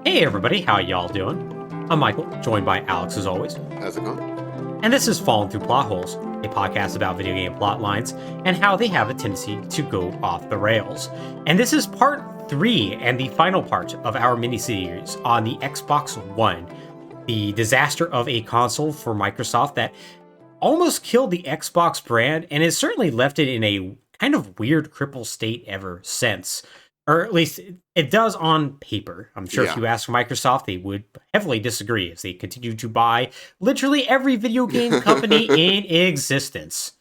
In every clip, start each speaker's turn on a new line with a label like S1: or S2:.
S1: Hey everybody, how y'all doing? I'm Michael, joined by Alex as always.
S2: How's it going?
S1: And this is Falling Through Plot Holes, a podcast about video game plot lines and how they have a tendency to go off the rails. And this is part 3 and the final part of our miniseries on the Xbox One, the disaster of a console for Microsoft that almost killed the Xbox brand and has certainly left it in a kind of weird cripple state ever since. Or at least it does on paper. I'm sure if you ask Microsoft, they would heavily disagree as they continue to buy literally every video game company in existence.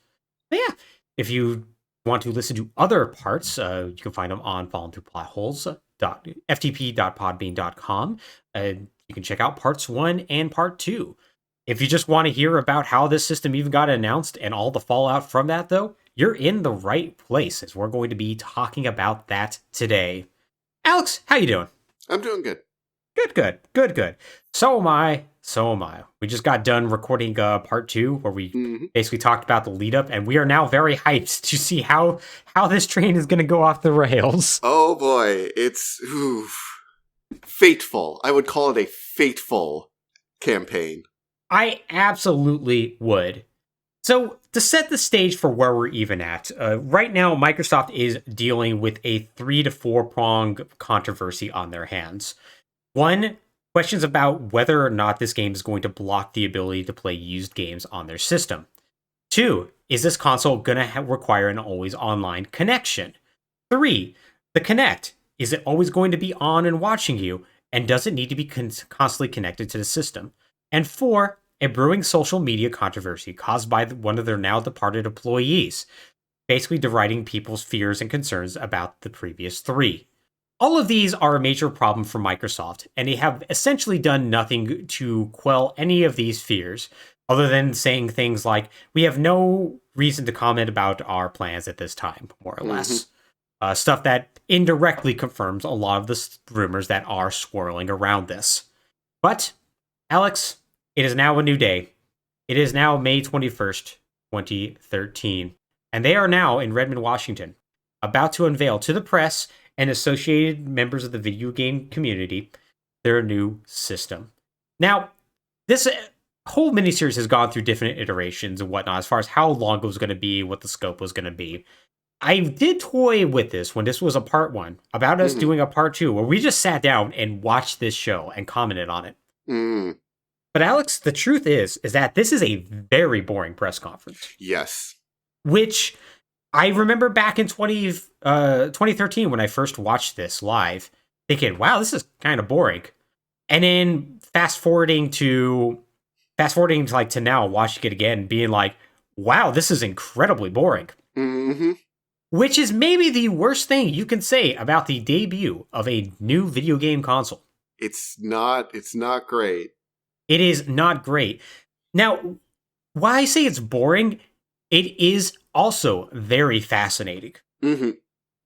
S1: But yeah, if you want to listen to other parts, you can find them on fallingthroughplotholes.ftp.podbean.com. You can check out parts 1 and part 2. If you just want to hear about how this system even got announced and all the fallout from that, though, you're in the right place, as we're going to be talking about that today. Alex, how you doing?
S2: I'm doing good.
S1: Good. So am I. We just got done recording part 2, where we basically talked about the lead up, and we are now very hyped to see how this train is going to go off the rails.
S2: Oh boy, it's fateful. I would call it a fateful campaign.
S1: I absolutely would. So, to set the stage for where we're even at, right now Microsoft is dealing with a 3 to 4 prong controversy on their hands. One, questions about whether or not this game is going to block the ability to play used games on their system. 2, is this console going to require an always online connection? 3, the Kinect, is it always going to be on and watching you, and does it need to be constantly connected to the system? And 4, a brewing social media controversy caused by one of their now departed employees, basically deriding people's fears and concerns about the previous 3. All of these are a major problem for Microsoft, and they have essentially done nothing to quell any of these fears, other than saying things like, we have no reason to comment about our plans at this time, more or less. Stuff that indirectly confirms a lot of the rumors that are swirling around this. But, Alex, it is now a new day. It is now May 21st, 2013. And they are now in Redmond, Washington, about to unveil to the press and associated members of the video game community their new system. Now, this whole miniseries has gone through different iterations and whatnot as far as how long it was going to be, what the scope was going to be. I did toy with this when this was a part 1, about us doing a part 2, where we just sat down and watched this show and commented on it. But Alex, the truth is that this is a very boring press conference.
S2: Yes.
S1: Which I remember back in 2013 when I first watched this live, thinking, wow, this is kind of boring. And then fast forwarding to now, watching it again, being like, wow, this is incredibly boring. Which is maybe the worst thing you can say about the debut of a new video game console.
S2: It's not great.
S1: It is not great. Now, why I say it's boring, it is also very fascinating.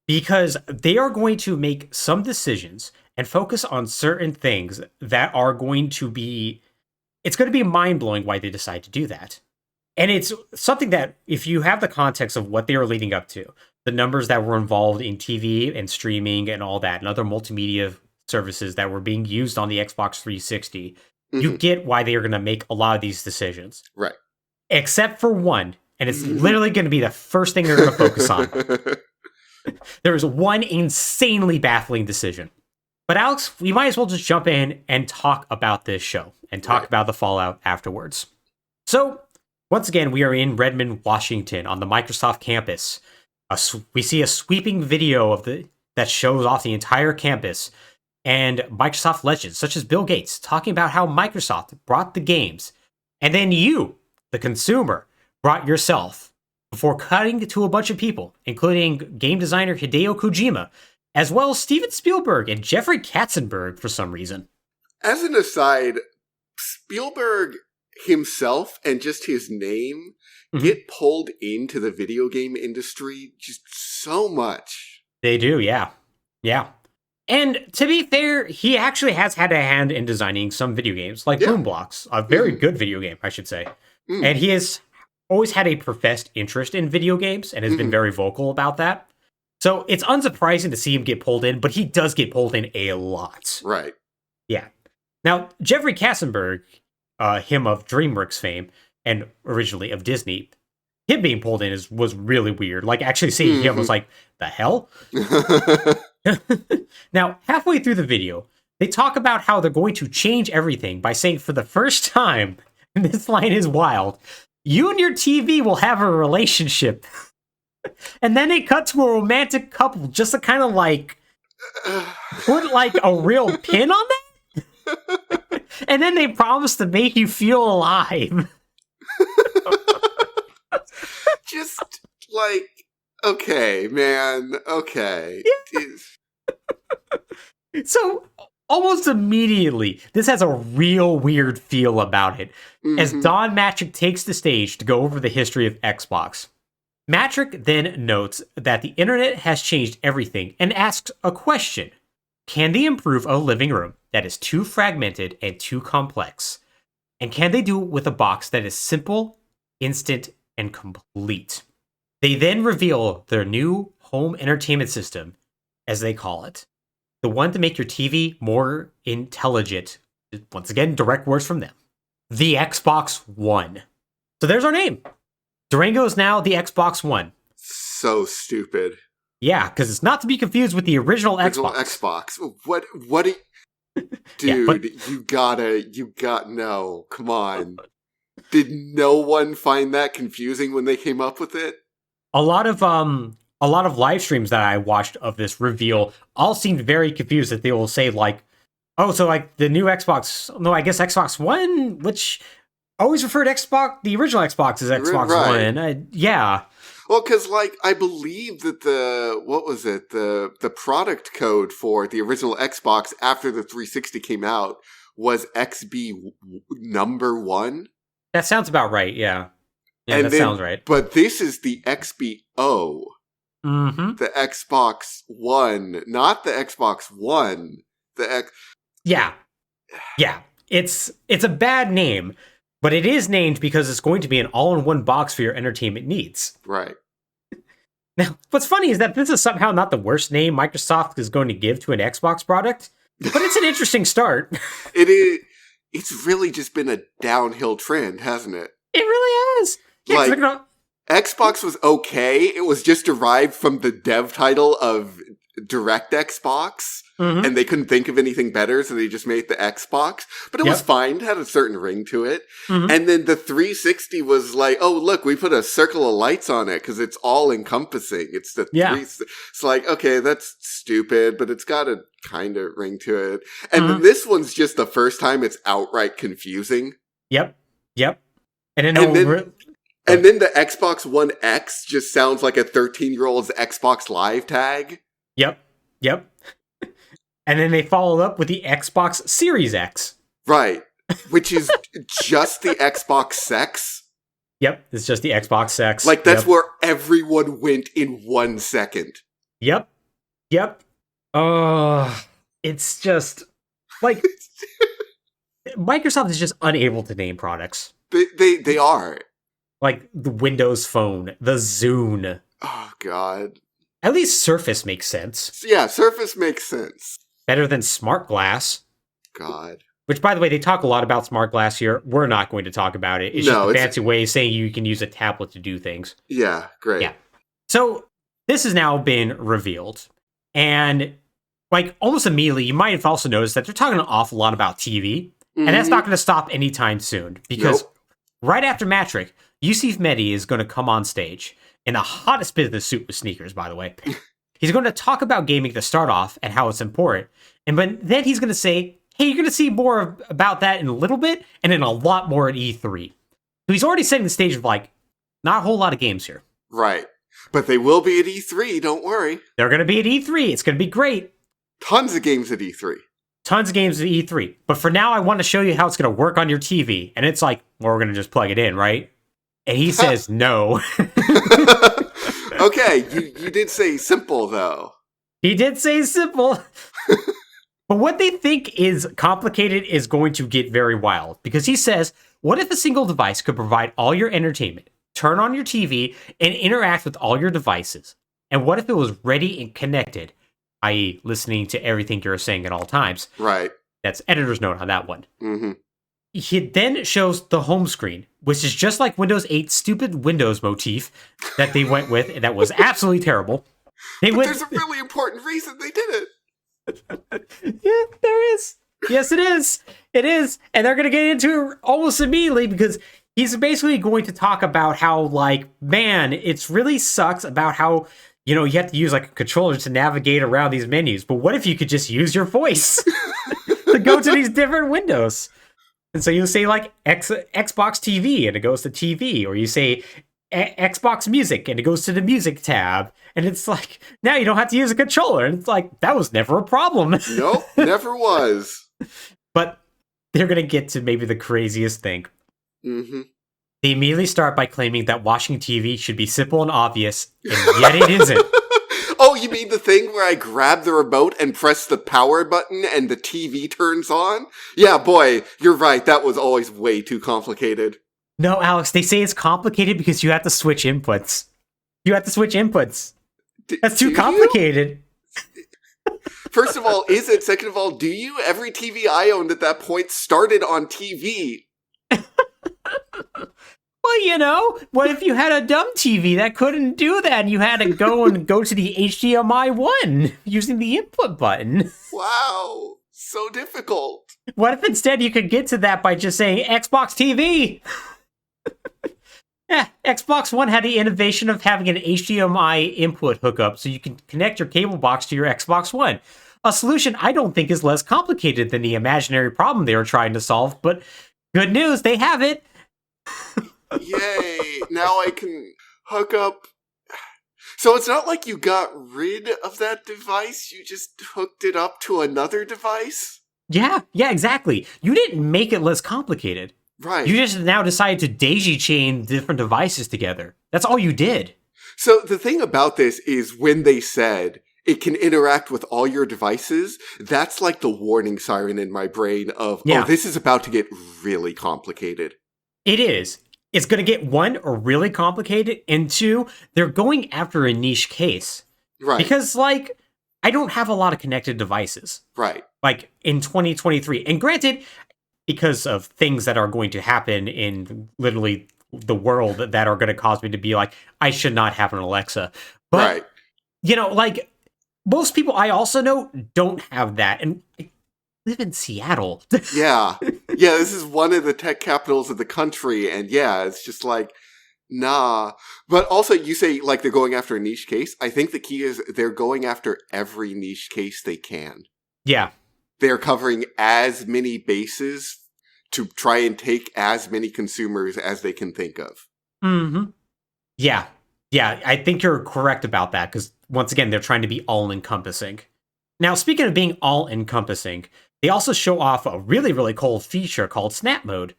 S1: Because they are going to make some decisions and focus on certain things that are going to be... It's going to be mind-blowing why they decide to do that. And it's something that, if you have the context of what they are leading up to, the numbers that were involved in TV and streaming and all that, and other multimedia services that were being used on the Xbox 360... You get why they are going to make a lot of these decisions.
S2: Right.
S1: Except for one, and it's literally going to be the first thing they're going to focus on. There is one insanely baffling decision. But Alex, we might as well just jump in and talk about this show and talk about the fallout afterwards. So, once again, we are in Redmond, Washington on the Microsoft campus. We see a sweeping video that shows off the entire campus, and Microsoft legends, such as Bill Gates, talking about how Microsoft brought the games, and then you, the consumer, brought yourself, before cutting to a bunch of people, including game designer Hideo Kojima, as well as Steven Spielberg and Jeffrey Katzenberg for some reason.
S2: As an aside, Spielberg himself and just his name get pulled into the video game industry just so much.
S1: They do, yeah. And to be fair, he actually has had a hand in designing some video games, like Boom Blocks, a very good video game, I should say. And he has always had a professed interest in video games and has been very vocal about that. So it's unsurprising to see him get pulled in, but he does get pulled in a lot.
S2: Right.
S1: Yeah. Now, Jeffrey Katzenberg, him of DreamWorks fame and originally of Disney, him being pulled in was really weird. Like, actually seeing him was like, the hell? Now, halfway through the video, they talk about how they're going to change everything by saying for the first time, and this line is wild, you and your TV will have a relationship. And then they cut to a romantic couple just to kind of like put like a real pin on that. And then they promise to make you feel alive.
S2: Just like, okay, man, okay.
S1: Yeah. So almost immediately, this has a real weird feel about it. As Don Matrick takes the stage to go over the history of Xbox. Matrick then notes that the internet has changed everything and asks a question. Can they improve a living room that is too fragmented and too complex? And can they do it with a box that is simple, instant, and complete? They then reveal their new home entertainment system, as they call it. The one to make your TV more intelligent. Once again, direct words from them. The Xbox One. So there's our name. Durango is now the Xbox One.
S2: So stupid.
S1: Yeah, because it's not to be confused with the original
S2: Xbox. What do you... Dude, yeah, you got no, come on. Did no one find that confusing when they came up with it?
S1: A lot of live streams that I watched of this reveal all seemed very confused that they will say like, oh, so like the new Xbox, no, I guess Xbox One, which always referred to Xbox, the original Xbox as Xbox One. Yeah.
S2: Well, because like I believe that the product code for the original Xbox after the 360 came out was XB number 1.
S1: That sounds about right. Yeah. Yeah,
S2: and
S1: that sounds right.
S2: But this is the XBO.
S1: Mm-hmm.
S2: The Xbox One, not the Xbox One.
S1: Yeah. It's a bad name, but it is named because it's going to be an all-in-one box for your entertainment needs.
S2: Right.
S1: Now, what's funny is that this is somehow not the worst name Microsoft is going to give to an Xbox product, but it's an interesting start.
S2: It is. It's really just been a downhill trend, hasn't it?
S1: It really has. Yeah,
S2: like, Xbox was okay. It was just derived from the dev title of Direct Xbox, and they couldn't think of anything better, so they just made the Xbox. But it was fine. It had a certain ring to it. And then the 360 was like, oh, look, we put a circle of lights on it because it's all encompassing. It's the It's like, okay, that's stupid, but it's got a kind of ring to it. And then this one's just the first time it's outright confusing.
S1: Yep. And then
S2: the Xbox One X just sounds like a 13-year-old's Xbox Live tag.
S1: Yep. And then they followed up with the Xbox Series X.
S2: Right. Which is just the Xbox Sex.
S1: Yep, it's just the Xbox Sex.
S2: Like, that's where everyone went in 1 second.
S1: Yep. It's just, like, Microsoft is just unable to name products.
S2: They are.
S1: Like, the Windows Phone, the Zune.
S2: Oh, God.
S1: At least Surface makes sense.
S2: Yeah, Surface makes sense.
S1: Better than Smart Glass.
S2: God.
S1: Which, by the way, they talk a lot about Smart Glass here. We're not going to talk about it. It's just a fancy way of saying you can use a tablet to do things.
S2: Yeah, great.
S1: Yeah. So, this has now been revealed. And, like, almost immediately, you might have also noticed that they're talking an awful lot about TV. And that's not going to stop anytime soon. Because right after Matrick, Yusuf Mehdi is going to come on stage in the hottest business suit with sneakers, by the way. He's going to talk about gaming to start off and how it's important. But then he's going to say, hey, you're going to see more about that in a little bit and then a lot more at E3. So he's already setting the stage of, like, not a whole lot of games here.
S2: Right. But they will be at E3, don't worry.
S1: They're going to be at E3. It's going to be great.
S2: Tons of games at E3.
S1: Tons of games at E3. But for now, I want to show you how it's going to work on your TV. And it's like, well, we're going to just plug it in, right? And he says no.
S2: Okay, you did say simple, though.
S1: He did say simple. But what they think is complicated is going to get very wild. Because he says, what if a single device could provide all your entertainment, turn on your TV, and interact with all your devices? And what if it was ready and connected, i.e. listening to everything you're saying at all times?
S2: Right.
S1: That's editor's note on that one.
S2: Mm-hmm.
S1: It then shows the home screen, which is just like Windows 8's stupid Windows motif that they went with, and that was absolutely terrible.
S2: There's a really important reason they did it.
S1: Yeah, there is. Yes, it is. It is. And they're going to get into it almost immediately because he's basically going to talk about how, like, man, it's really sucks about how, you know, you have to use like a controller to navigate around these menus. But what if you could just use your voice to go to these different windows? And so you say like Xbox TV and it goes to TV, or you say Xbox Music and it goes to the music tab. And it's like, now you don't have to use a controller. And it's like, that was never a problem.
S2: Nope, never was.
S1: But they're going to get to maybe the craziest thing.
S2: Mm-hmm.
S1: They immediately start by claiming that watching TV should be simple and obvious, and yet it isn't.
S2: Oh, you mean the thing where I grab the remote and press the power button and the TV turns on? Yeah, boy, you're right. That was always way too complicated.
S1: No, Alex, they say it's complicated because you have to switch inputs. You have to switch inputs. That's too complicated.
S2: First of all, is it? Second of all, do you? Every TV I owned at that point started on TV.
S1: Well, you know, what if you had a dumb TV that couldn't do that and you had to go to the HDMI 1 using the input button?
S2: Wow, so difficult.
S1: What if instead you could get to that by just saying Xbox TV? Yeah, Xbox One had the innovation of having an HDMI input hookup so you can connect your cable box to your Xbox One. A solution I don't think is less complicated than the imaginary problem they were trying to solve, but good news, they have it.
S2: Yay, now I can hook up. So it's not like you got rid of that device, you just hooked it up to another device?
S1: Yeah, exactly. You didn't make it less complicated.
S2: Right.
S1: You just now decided to daisy chain different devices together. That's all you did.
S2: So the thing about this is when they said it can interact with all your devices, that's like the warning siren in my brain of, oh, this is about to get really complicated.
S1: It is. It's going to get, one, really complicated, and two, they're going after a niche case.
S2: Right.
S1: Because, like, I don't have a lot of connected devices.
S2: Right.
S1: Like, in 2023. And granted, because of things that are going to happen in literally the world that are going to cause me to be like, I should not have an Alexa. But, you know, like, most people I also know don't have that. And I live in Seattle.
S2: Yeah, this is one of the tech capitals of the country, and yeah, it's just like, nah. But also, you say, like, they're going after a niche case. I think the key is they're going after every niche case they can.
S1: Yeah.
S2: They're covering as many bases to try and take as many consumers as they can think of.
S1: Mm-hmm. Yeah, I think you're correct about that, because, once again, they're trying to be all-encompassing. Now, speaking of being all-encompassing, they also show off a really, really cool feature called Snap Mode,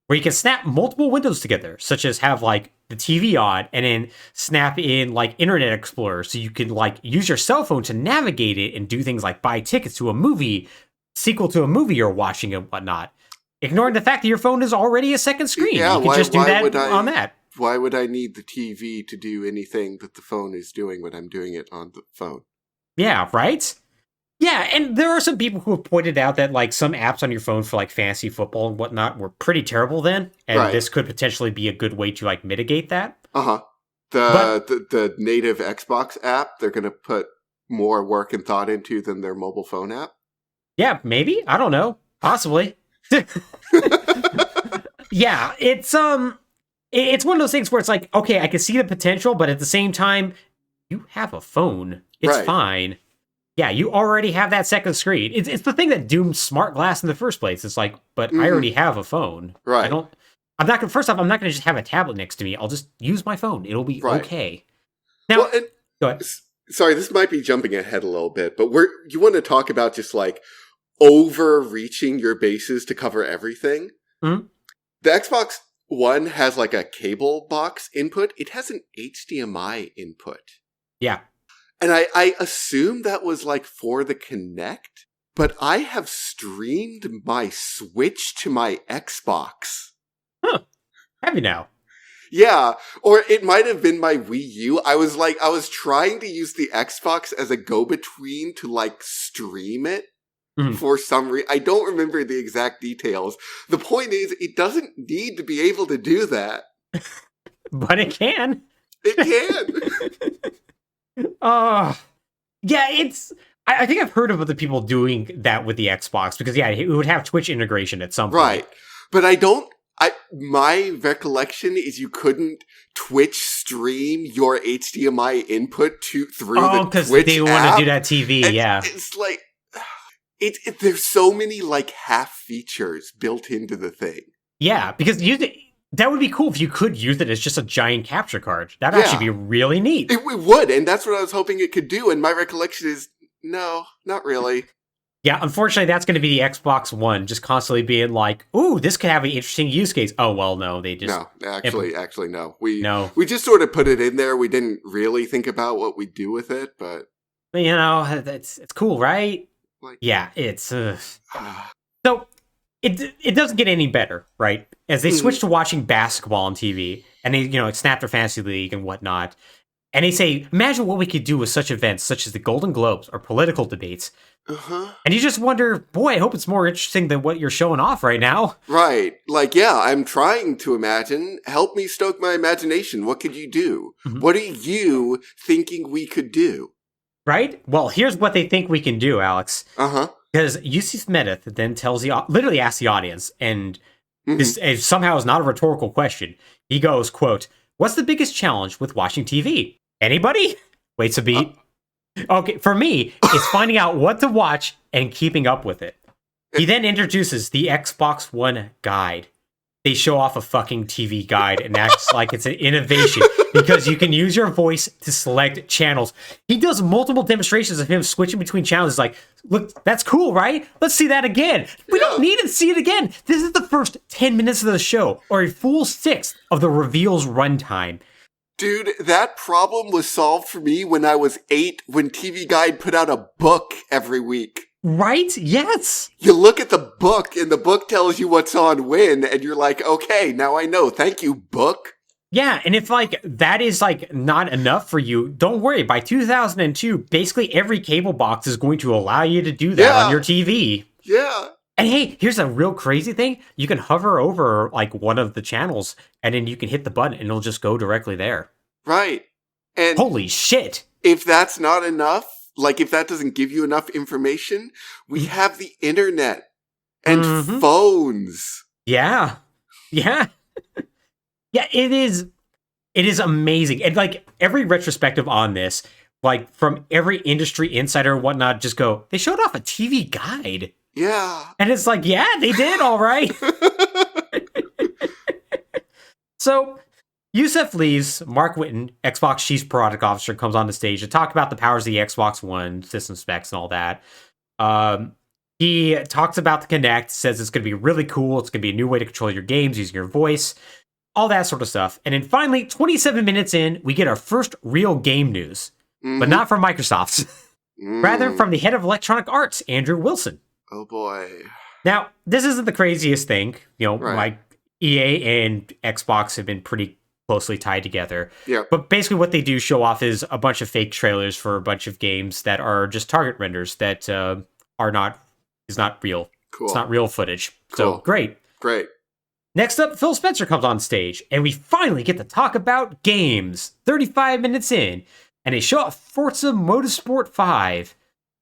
S1: where you can snap multiple windows together, such as have, like, the TV on, and then snap in, like, Internet Explorer, so you can, like, use your cell phone to navigate it and do things like buy tickets to a movie, sequel to a movie you're watching and whatnot. Ignoring the fact that your phone is already a second screen.
S2: Yeah,
S1: you can just do that on that.
S2: Why would I need the TV to do anything that the phone is doing when I'm doing it on the phone?
S1: Yeah, right? Yeah, and there are some people who have pointed out that, like, some apps on your phone for, like, fantasy football and whatnot were pretty terrible then, and this could potentially be a good way to, like, mitigate that.
S2: Uh-huh. The native Xbox app, they're going to put more work and thought into than their mobile phone app?
S1: Yeah, maybe. I don't know. Possibly. Yeah, it's one of those things where it's like, okay, I can see the potential, but at the same time, you have a phone. It's fine. Yeah, you already have that second screen. It's the thing that doomed smart glass in the first place. It's like, but I already have a phone.
S2: Right.
S1: I'm not gonna just have a tablet next to me. I'll just use my phone. It'll be okay. Now, go ahead.
S2: Sorry, this might be jumping ahead a little bit, but you want to talk about just like overreaching your bases to cover everything?
S1: Mm-hmm.
S2: The Xbox One has like a cable box input. It has an HDMI input.
S1: Yeah.
S2: And I assume that was like for the Kinect, but I have streamed my Switch to my Xbox.
S1: Huh. Have you now?
S2: Yeah, or it might have been my Wii U. I was trying to use the Xbox as a go-between to like stream it for some reason. I don't remember the exact details. The point is, it doesn't need to be able to do that.
S1: But it can.
S2: It can.
S1: Yeah, it's... I think I've heard of other people doing that with the Xbox, because, yeah, it would have Twitch integration at some point.
S2: Right. But my recollection is you couldn't Twitch stream your HDMI input through the Twitch app. Oh, because
S1: they want to do that TV, and yeah.
S2: It's like... there's so many, like, half features built into the thing.
S1: Yeah, because that would be cool if you could use it as just a giant capture card. That'd actually be really neat.
S2: It would, and that's what I was hoping it could do, and my recollection is, no, not really.
S1: Yeah, unfortunately, that's going to be the Xbox One, just constantly being like, ooh, this could have an interesting use case. Oh, well, no, they just...
S2: No, actually, no. We just sort of put it in there. We didn't really think about what we'd do with it, but...
S1: You know, it's cool, right?
S2: Like,
S1: yeah, it's... So, it doesn't get any better, right? As they switch to watching basketball on TV, and they, snap their fantasy league and whatnot, and they say, imagine what we could do with such events, such as the Golden Globes or political debates. And you just wonder, boy, I hope it's more interesting than what you're showing off right now.
S2: Right. Like, yeah, I'm trying to imagine. Help me stoke my imagination. What could you do? What are you thinking we could do?
S1: Right? Well, here's what they think we can do, Alex. Because UC Smedeth then literally asks the audience, and this somehow is not a rhetorical question. He goes, quote, what's the biggest challenge with watching TV? Anybody? Waits a beat. Okay, for me, it's finding out what to watch and keeping up with it. He then introduces the Xbox One guide. They show off a fucking TV guide and acts like it's an innovation because you can use your voice to select channels. He does multiple demonstrations of him switching between channels. He's like, look, that's cool, right? Let's see that again. We don't need to see it again. This is the first 10 minutes of the show, or a full sixth of the reveal's runtime.
S2: Dude, that problem was solved for me when I was 8, when TV Guide put out a book every week.
S1: Right? Yes.
S2: You look at the book, and the book tells you what's on when, and you're like, okay, now I know. Thank you, book.
S1: Yeah, and if, that is, not enough for you, don't worry. By 2002, basically every cable box is going to allow you to do that on your TV.
S2: Yeah.
S1: And hey, here's a real crazy thing. You can hover over, one of the channels, and then you can hit the button, and it'll just go directly there.
S2: Right. And
S1: holy shit.
S2: If that's not enough, if that doesn't give you enough information, we have the internet and phones.
S1: Yeah. Yeah. Yeah, it is amazing. And, every retrospective on this, from every industry insider and whatnot, just go, they showed off a TV guide.
S2: Yeah.
S1: And it's yeah, they did, all right. So, Yusef leaves. Mark Whitten, Xbox Chief Product Officer, comes on the stage to talk about the powers of the Xbox One, system specs, and all that. He talks about the Kinect, says it's going to be really cool. It's going to be a new way to control your games using your voice, all that sort of stuff. And then finally, 27 minutes in, we get our first real game news, but not from Microsoft. Rather from the head of Electronic Arts, Andrew Wilson.
S2: Oh boy.
S1: Now, this isn't the craziest thing.
S2: Right.
S1: EA and Xbox have been pretty closely tied together.
S2: Yeah.
S1: But basically what they do show off is a bunch of fake trailers for a bunch of games that are just target renders that is not real.
S2: Cool.
S1: It's not real footage.
S2: Cool.
S1: So, great.
S2: Great.
S1: Next up, Phil Spencer comes on stage, and we finally get to talk about games. 35 minutes in, and they show off Forza Motorsport 5.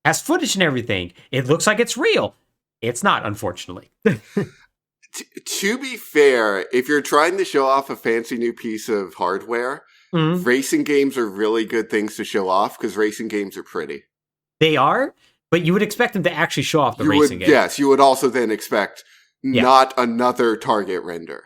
S1: Has footage and everything. It looks like it's real. It's not, unfortunately.
S2: To be fair, if you're trying to show off a fancy new piece of hardware, racing games are really good things to show off because racing games are pretty.
S1: They are, but you would expect them to actually show off the racing game.
S2: Yes, you would also then expect not another target render.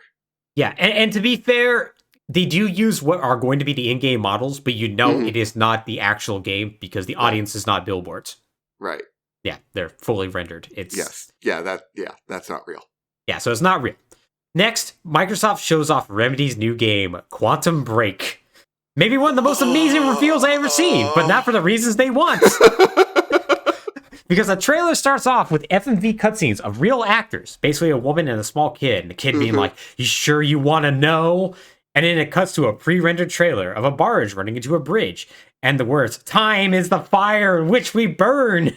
S1: Yeah, and to be fair, they do use what are going to be the in-game models, but it is not the actual game because the audience is not billboards.
S2: Right.
S1: Yeah, they're fully rendered.
S2: Yes. Yeah, that's not real.
S1: Yeah, so it's not real. Next, Microsoft shows off Remedy's new game, Quantum Break. Maybe one of the most amazing reveals I ever seen, but not for the reasons they want. Because the trailer starts off with FMV cutscenes of real actors, basically a woman and a small kid, and the kid being like, you sure you want to know? And then it cuts to a pre-rendered trailer of a barge running into a bridge, and the words, time is the fire in which we burn.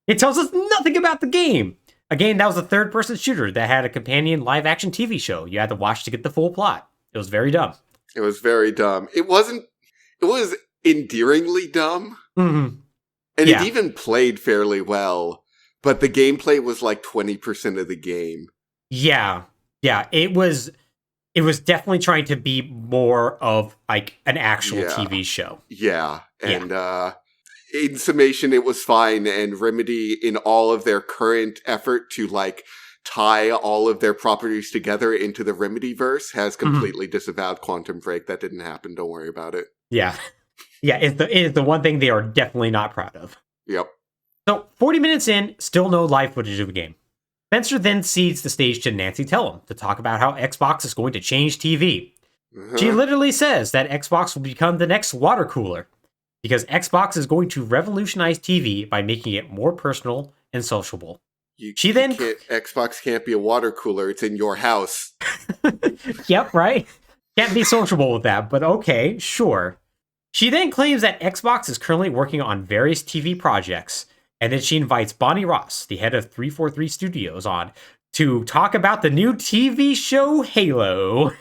S1: It tells us nothing about the game. Again, that was a third-person shooter that had a companion live-action TV show you had to watch to get the full plot. It was very dumb.
S2: It was very dumb. It was endearingly dumb.
S1: Mm-hmm.
S2: And it even played fairly well. But the gameplay was like 20% of the game.
S1: Yeah. Yeah, it was definitely trying to be more of like an actual TV show.
S2: Yeah. And in summation, it was fine. And Remedy, in all of their current effort to like tie all of their properties together into the Remedy-verse, has completely disavowed Quantum Break. That didn't happen. Don't worry about it.
S1: Yeah. Yeah, it is the one thing they are definitely not proud of.
S2: Yep.
S1: So, 40 minutes in, still no live footage of the game. Spencer then cedes the stage to Nancy Tellum to talk about how Xbox is going to change TV. She literally says that Xbox will become the next water cooler, because Xbox is going to revolutionize TV by making it more personal and sociable.
S2: Xbox can't be a water cooler. It's in your house.
S1: Yep, right? Can't be sociable with that, but okay, sure. She then claims that Xbox is currently working on various TV projects, and then she invites Bonnie Ross, the head of 343 Studios, on to talk about the new TV show Halo.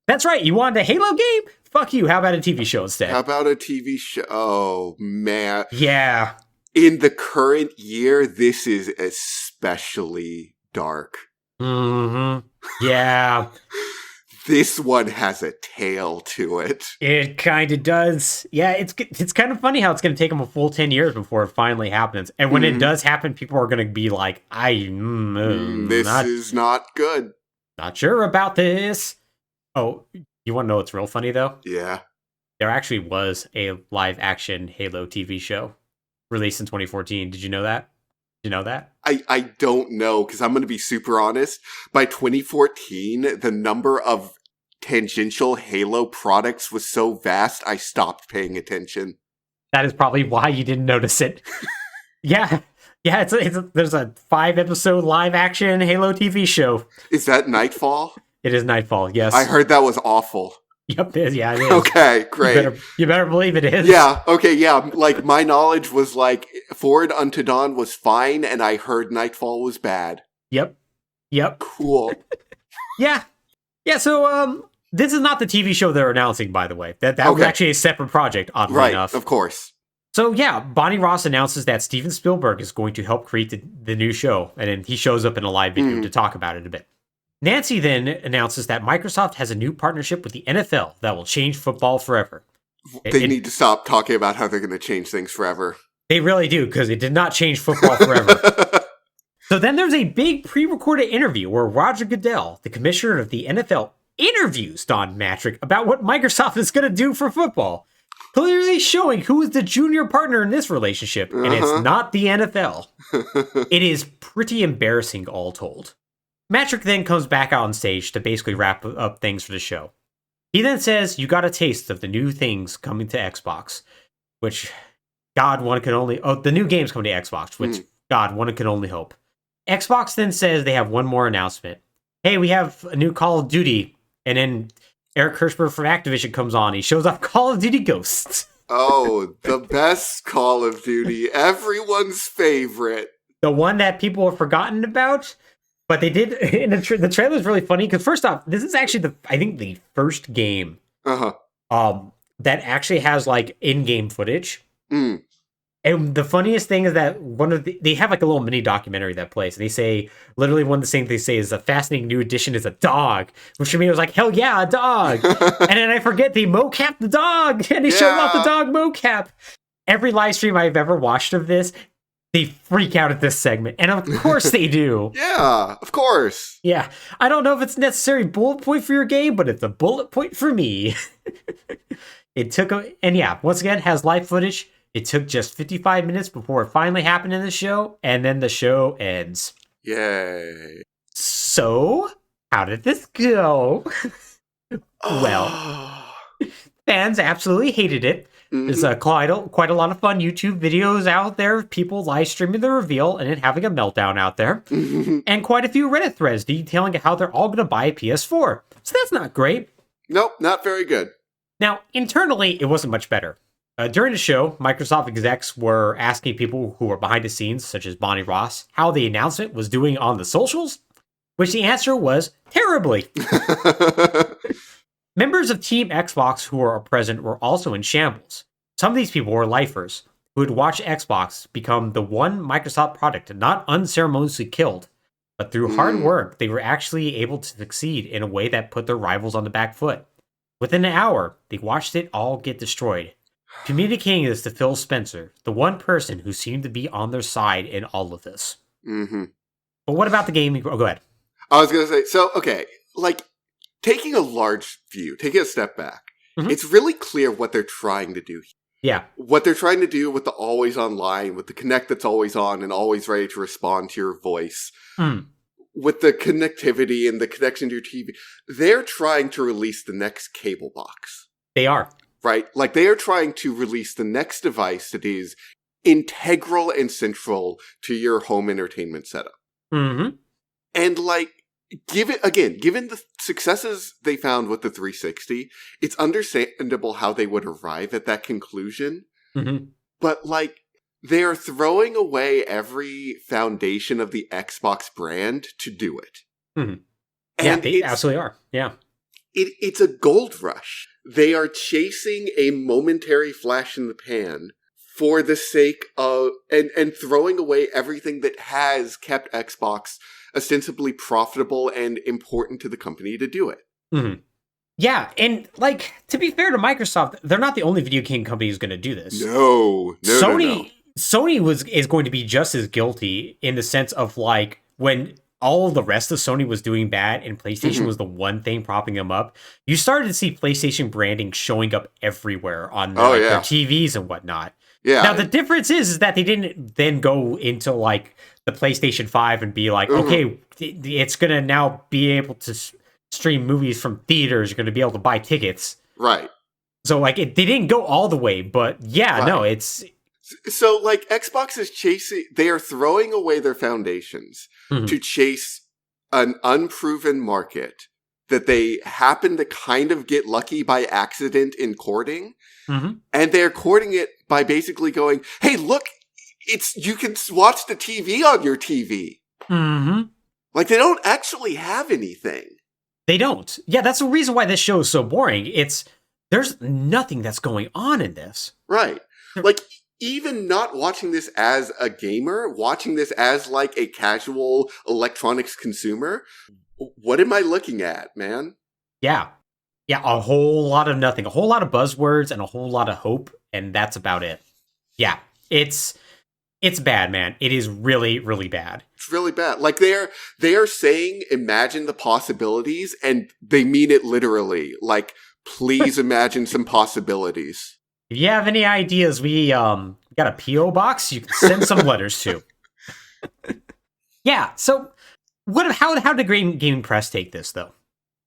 S1: That's right, you wanted a Halo game? Fuck you, how about a TV show instead?
S2: How about a TV show? Oh, man.
S1: Yeah.
S2: In the current year, this is especially dark.
S1: Mm-hmm. Yeah.
S2: This one has a tail to it.
S1: It kind of does. Yeah, it's kind of funny how it's going to take them a full 10 years before it finally happens. And when it does happen, people are going to be like,
S2: this is not good.
S1: Not sure about this. Oh, you want to know what's real funny, though?
S2: Yeah.
S1: There actually was a live-action Halo TV show released in 2014. Did you know that? Did you know that?
S2: I don't know, because I'm going to be super honest. By 2014, the number of tangential Halo products was so vast, I stopped paying attention.
S1: That is probably why you didn't notice it. Yeah. Yeah, there's a 5-episode live-action Halo TV show.
S2: Is that Nightfall?
S1: It is Nightfall, yes.
S2: I heard that was awful.
S1: Yep, it is.
S2: Okay, great.
S1: You better believe it is.
S2: Yeah, okay, yeah. Like, my knowledge was like, Forward Unto Dawn was fine, and I heard Nightfall was bad.
S1: Yep.
S2: Cool.
S1: Yeah, so, this is not the TV show they're announcing, by the way. That was actually a separate project, oddly enough.
S2: Right, of course.
S1: So, yeah, Bonnie Ross announces that Steven Spielberg is going to help create the new show, and then he shows up in a live video to talk about it a bit. Nancy then announces that Microsoft has a new partnership with the NFL that will change football forever.
S2: They need to stop talking about how they're going to change things forever.
S1: They really do, because it did not change football forever. So then there's a big pre-recorded interview where Roger Goodell, the commissioner of the NFL, interviews Don Matrick about what Microsoft is going to do for football, clearly showing who is the junior partner in this relationship, and it's not the NFL. It is pretty embarrassing, all told. Matrick then comes back out on stage to basically wrap up things for the show. He then says, you got a taste of the new things coming to Xbox, which, God, one can only... Oh, the new games coming to Xbox, which, God, one can only hope. Xbox then says they have one more announcement. Hey, we have a new Call of Duty, and then Eric Hirschberg from Activision comes on. He shows off Call of Duty Ghosts.
S2: Oh, the best Call of Duty. Everyone's favorite.
S1: The one that people have forgotten about... But they did, in the trailer is really funny, because first off, this is actually I think the first game that actually has, like, in-game footage. And the funniest thing is that they have, like, a little mini documentary that plays, and they say, literally one of the things they say is a fascinating new addition is a dog, which to me was like, hell yeah, a dog! And then I forget they mocap the dog, and they showed off the dog mocap. Every live stream I've ever watched of this, they freak out at this segment, and of course they do.
S2: Yeah, of course.
S1: Yeah, I don't know if it's necessary bullet point for your game, but it's a bullet point for me. Once again, has live footage. It took just 55 minutes before it finally happened in the show, and then the show ends.
S2: Yay.
S1: So, how did this go? Well, fans absolutely hated it. There's quite a lot of fun YouTube videos out there, people live streaming the reveal and then having a meltdown out there, and quite a few Reddit threads detailing how they're all going to buy a PS4. So that's not great.
S2: Nope, not very good.
S1: Now, internally, it wasn't much better. During the show, Microsoft execs were asking people who were behind the scenes, such as Bonnie Ross, how the announcement was doing on the socials, which the answer was terribly. Members of Team Xbox who were present were also in shambles. Some of these people were lifers who had watched Xbox become the one Microsoft product not unceremoniously killed, but through hard work, they were actually able to succeed in a way that put their rivals on the back foot. Within an hour, they watched it all get destroyed. Communicating this to Phil Spencer, the one person who seemed to be on their side in all of this.
S2: Mm-hmm.
S1: But what about the game? Oh, go ahead.
S2: I was going to say, so, okay, like, taking a large view, taking a step back, it's really clear what they're trying to do.
S1: Yeah.
S2: What they're trying to do with the always online, with the Kinect that's always on and always ready to respond to your voice, with the connectivity and the connection to your TV, they're trying to release the next cable box.
S1: They are.
S2: Right? Like, they are trying to release the next device that is integral and central to your home entertainment setup.
S1: Mm-hmm.
S2: And, like, given the successes they found with the 360, it's understandable how they would arrive at that conclusion.
S1: Mm-hmm.
S2: But, like, they're throwing away every foundation of the Xbox brand to do it.
S1: Mm-hmm. Yeah, they absolutely are. Yeah.
S2: It's a gold rush. They are chasing a momentary flash in the pan for the sake of, and throwing away everything that has kept Xbox ostensibly profitable and important to the company to do it.
S1: Mm-hmm. Yeah, and, like, to be fair to Microsoft, they're not the only video game company who's going to do this.
S2: No.
S1: Sony is going to be just as guilty in the sense of, like, when all the rest of Sony was doing bad and PlayStation was the one thing propping them up, you started to see PlayStation branding showing up everywhere on their TVs and whatnot.
S2: Yeah.
S1: Now, the difference is that they didn't then go into, like, the PlayStation 5 and be like, okay, it's going to now be able to stream movies from theaters. You're going to be able to buy tickets.
S2: Right.
S1: So, like, they didn't go all the way, but yeah,
S2: right.
S1: No, it's...
S2: So, like, Xbox is chasing... They are throwing away their foundations to chase an unproven market that they happen to kind of get lucky by accident in courting. And they're courting it by basically going, hey, look, you can watch the TV on your TV. Like, they don't actually have anything.
S1: They don't. Yeah, that's the reason why this show is so boring. There's nothing that's going on in this.
S2: Right. Like, even not watching this as a gamer, watching this as, like, a casual electronics consumer, what am I looking at, man?
S1: Yeah. Yeah, a whole lot of nothing. A whole lot of buzzwords and a whole lot of hope, and that's about it. Yeah, it's bad, man. It is really, really bad.
S2: It's really bad. Like, they are saying, imagine the possibilities, and they mean it literally. Like, please imagine some possibilities.
S1: If you have any ideas, we got a P.O. box you can send some letters to. Yeah, so how did gaming press take this, though?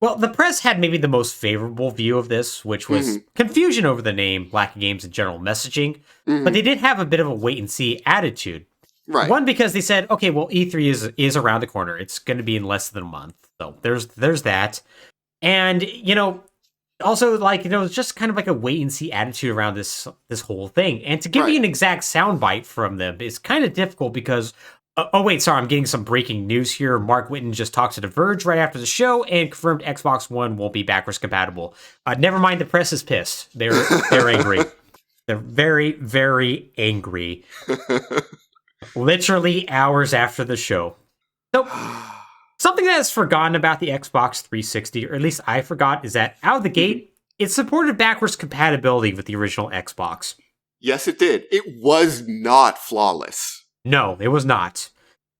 S1: Well, the press had maybe the most favorable view of this, which was confusion over the name, lack of games, and general messaging. But they did have a bit of a wait-and-see attitude.
S2: Right.
S1: One, because they said, okay, well, E3 is around the corner. It's going to be in less than a month. So there's that. And, also, like, it's just kind of like a wait-and-see attitude around this whole thing. And to give you an exact soundbite from them is kind of difficult because... I'm getting some breaking news here. Mark Whitten just talked to The Verge right after the show and confirmed Xbox One won't be backwards compatible. Never mind, the press is pissed. They're angry. They're very, very angry. Literally hours after the show. So, something that is forgotten about the Xbox 360, or at least I forgot, is that out of the gate, it supported backwards compatibility with the original Xbox.
S2: Yes, it did. It was not flawless.
S1: No, it was not.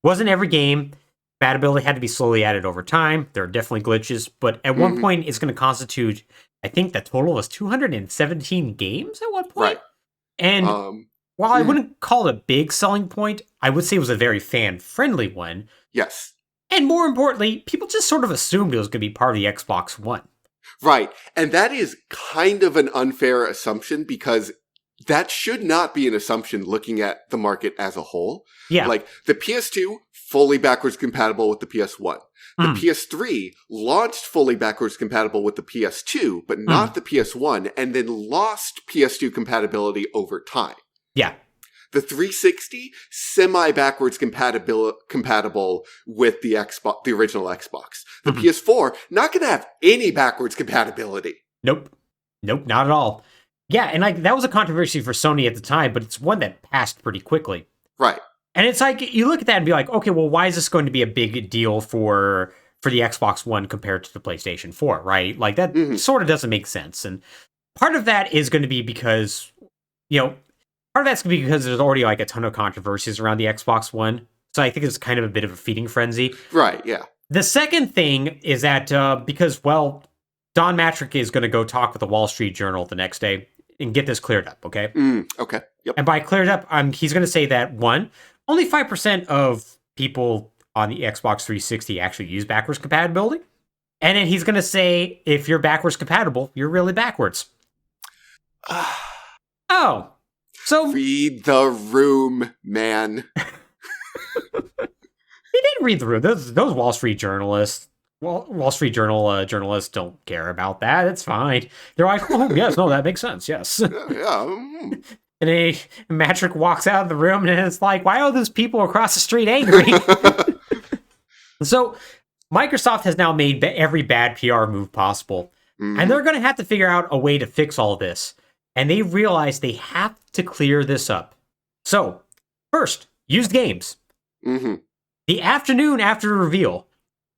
S1: Wasn't every game. Compatibility had to be slowly added over time. There are definitely glitches, but at one point, it's going to constitute, I think the total was 217 games at one point.
S2: Right.
S1: And while I wouldn't call it a big selling point, I would say it was a very fan-friendly one.
S2: Yes.
S1: And more importantly, people just sort of assumed it was going to be part of the Xbox One.
S2: Right. And that is kind of an unfair assumption because that should not be an assumption looking at the market as a whole.
S1: Yeah.
S2: Like, the PS2, fully backwards compatible with the PS1. The PS3 launched fully backwards compatible with the PS2, but not the PS1, and then lost PS2 compatibility over time.
S1: Yeah.
S2: The 360, semi-backwards compatible with the Xbox, the original Xbox. The PS4, not going to have any backwards compatibility.
S1: Nope, not at all. Yeah, and like that was a controversy for Sony at the time, but it's one that passed pretty quickly.
S2: Right.
S1: And it's like, you look at that and be like, okay, well, why is this going to be a big deal for the Xbox One compared to the PlayStation 4, right? Like, that sort of doesn't make sense. And part of that is going to be because, part of that's going to be because there's already like a ton of controversies around the Xbox One. So I think it's kind of a bit of a feeding frenzy.
S2: Right, yeah.
S1: The second thing is that because, well, Don Matrick is going to go talk with the Wall Street Journal the next day and get this cleared up, okay?
S2: Okay, yep.
S1: And by cleared up, he's going to say that, one, only 5% of people on the Xbox 360 actually use backwards compatibility. And then he's going to say, if you're backwards compatible, you're really backwards. Oh. So
S2: read the room, man.
S1: He didn't read the room. Those Wall Street journalists, Wall Street Journal journalists don't care about that. It's fine. They're like, oh, yes, no, that makes sense. Yes.
S2: Yeah.
S1: And Matrick walks out of the room, and it's like, why are those people across the street angry? So Microsoft has now made every bad PR move possible, and they're going to have to figure out a way to fix all of this. And they realize they have to clear this up. So, first, used games. The afternoon after the reveal,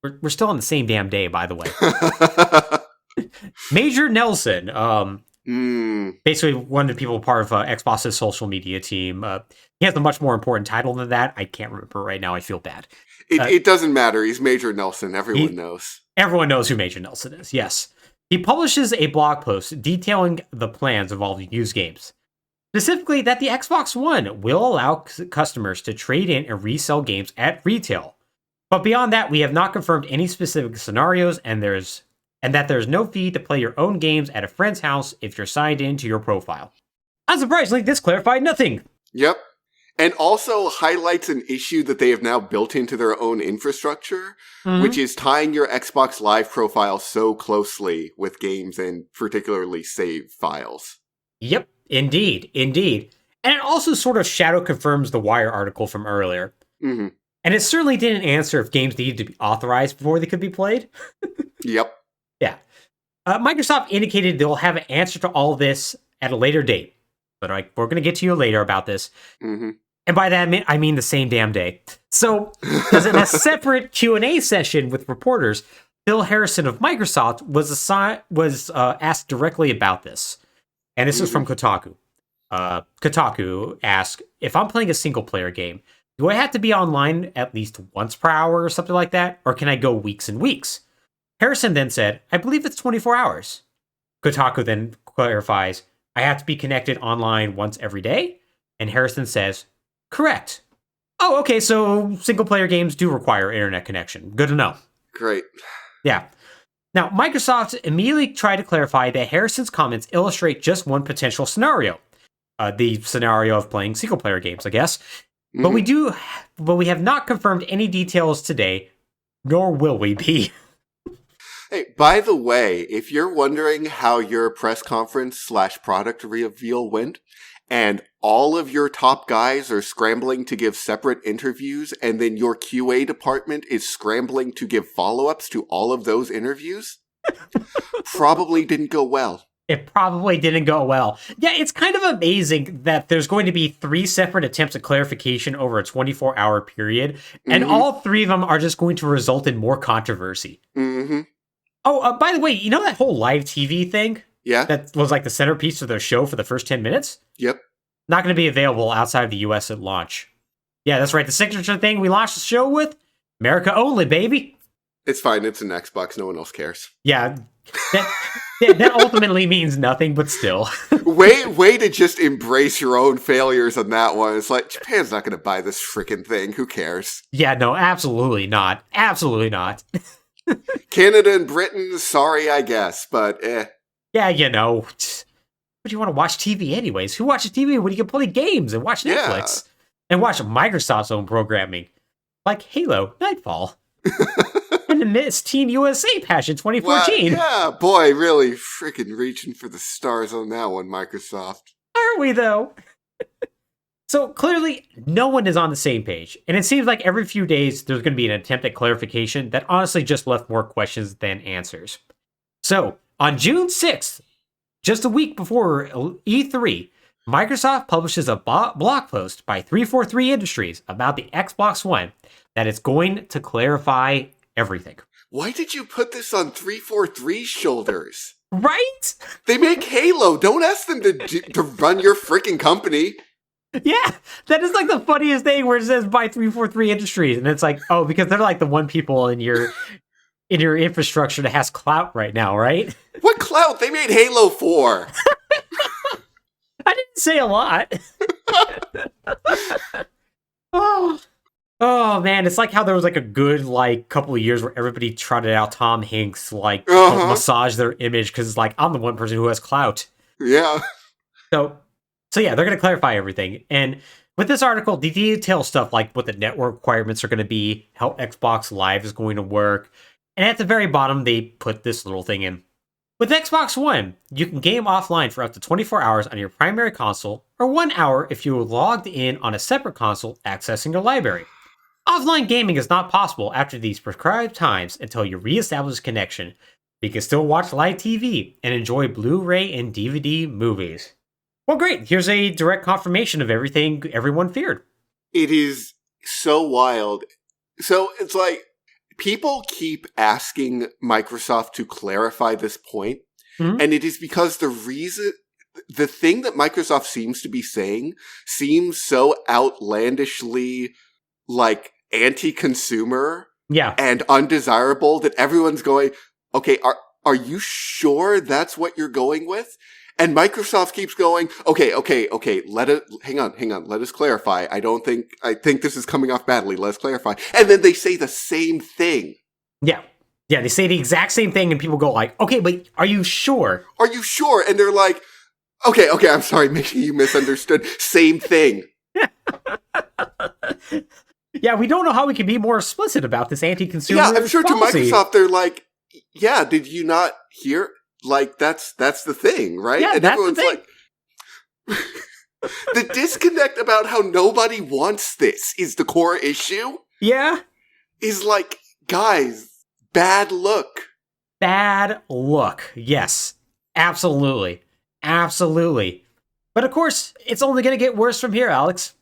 S1: we're still on the same damn day, by the way. Major Nelson, basically one of the people part of Xbox's social media team. He has a much more important title than that. I can't remember right now. I feel bad.
S2: It doesn't matter. He's Major Nelson. Everyone knows.
S1: Everyone knows who Major Nelson is, yes. He publishes a blog post detailing the plans involving used games. Specifically, that the Xbox One will allow customers to trade in and resell games at retail. But beyond that, we have not confirmed any specific scenarios, and that there's no fee to play your own games at a friend's house if you're signed into your profile. Unsurprisingly, this clarified nothing.
S2: Yep. And also highlights an issue that they have now built into their own infrastructure, which is tying your Xbox Live profile so closely with games and particularly save files.
S1: Yep, indeed. And it also sort of shadow confirms the Wire article from earlier. And it certainly didn't answer if games needed to be authorized before they could be played.
S2: Yep.
S1: Yeah. Microsoft indicated they'll have an answer to all this at a later date. But we're going to get to you later about this. And by that, I mean the same damn day. So, because in a separate Q&A session with reporters, Phil Harrison of Microsoft was asked directly about this. And this is from Kotaku. Kotaku asked, if I'm playing a single-player game, do I have to be online at least once per hour or something like that? Or can I go weeks and weeks? Harrison then said, I believe it's 24 hours. Kotaku then clarifies, I have to be connected online once every day? And Harrison says, correct. Oh, okay, so single-player games do require internet connection. Good to know.
S2: Great.
S1: Yeah. Now, Microsoft immediately tried to clarify that Harrison's comments illustrate just one potential scenario. The scenario of playing single-player games, I guess. But we have not confirmed any details today, nor will we be.
S2: Hey, by the way, if you're wondering how your press conference / product reveal went, and all of your top guys are scrambling to give separate interviews, and then your QA department is scrambling to give follow-ups to all of those interviews, probably didn't go well.
S1: It probably didn't go well. Yeah, it's kind of amazing that there's going to be 3 separate attempts at clarification over a 24-hour period, and all 3 of them are just going to result in more controversy. Oh, by the way, you know that whole live TV thing?
S2: Yeah.
S1: That was like the centerpiece of their show for the first 10 minutes?
S2: Yep.
S1: Not going to be available outside of the US at launch. Yeah, that's right. The signature thing we launched the show with? America only, baby.
S2: It's fine. It's an Xbox. No one else cares.
S1: Yeah. That ultimately means nothing, but still.
S2: way to just embrace your own failures on that one. It's like, Japan's not going to buy this freaking thing. Who cares?
S1: Yeah, no, absolutely not. Absolutely not.
S2: Canada and Britain, sorry, I guess, but
S1: Yeah, you know. But you want to watch TV anyways. Who watches TV when you can play games and watch
S2: Yeah.
S1: Netflix? And watch Microsoft's own programming. Like Halo, Nightfall, and the Miss Teen USA patch in
S2: Well,
S1: 2014.
S2: yeah, boy, really freaking reaching for the stars on that one, Microsoft.
S1: Are we, though? So clearly, no one is on the same page. And it seems like every few days, there's going to be an attempt at clarification that honestly just left more questions than answers. So, on June 6th, just a week before E3, Microsoft publishes a blog post by 343 Industries about the Xbox One that it's going to clarify everything.
S2: Why did you put this on 343's shoulders?
S1: Right?
S2: They make Halo. Don't ask them to run your freaking company.
S1: Yeah, that is like the funniest thing where it says by 343 Industries. And it's like, oh, because they're like the one people in your infrastructure that has clout right now, right?
S2: What clout? They made Halo 4.
S1: I didn't say a lot. Oh man, it's like how there was like a good like couple of years where everybody trotted out Tom Hanks like massage their image because it's like I'm the one person who has clout.
S2: Yeah.
S1: So yeah, they're gonna clarify everything. And with this article, they detail stuff like what the network requirements are gonna be, how Xbox Live is going to work, and at the very bottom they put this little thing in. With Xbox One, you can game offline for up to 24 hours on your primary console, or 1 hour if you are logged in on a separate console accessing your library. Offline gaming is not possible after these prescribed times until you reestablish a connection. You can still watch live TV and enjoy Blu-ray and DVD movies. Well, great. Here's a direct confirmation of everything everyone feared.
S2: It is so wild. So it's like people keep asking Microsoft to clarify this point, and it is because the thing that Microsoft seems to be saying seems so outlandishly like anti-consumer and undesirable that everyone's going, okay, are you sure that's what you're going with? And Microsoft keeps going, okay, hang on, let us clarify. I think this is coming off badly, let's clarify. And then they say the same thing.
S1: Yeah, they say the exact same thing and people go like, okay, but are you sure?
S2: Are you sure? And they're like, okay, I'm sorry, maybe you misunderstood. Same thing.
S1: Yeah, we don't know how we can be more explicit about this anti-consumer
S2: Yeah, I'm sure
S1: policy.
S2: to Microsoft, they're like, yeah, did you not hear? Like, that's the thing, right?
S1: Yeah,
S2: and
S1: that's
S2: everyone's
S1: the thing.
S2: like, the disconnect about how nobody wants this is the core issue.
S1: Yeah.
S2: Is like, guys, bad look.
S1: Bad look. Yes, absolutely. Absolutely. But of course, it's only going to get worse from here, Alex.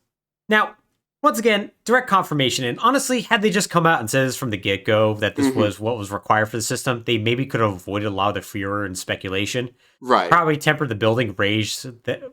S1: Now, once again, direct confirmation. And honestly, had they just come out and said this from the get-go that this was what was required for the system, they maybe could have avoided a lot of the fear and speculation.
S2: Right.
S1: Probably tempered the building rage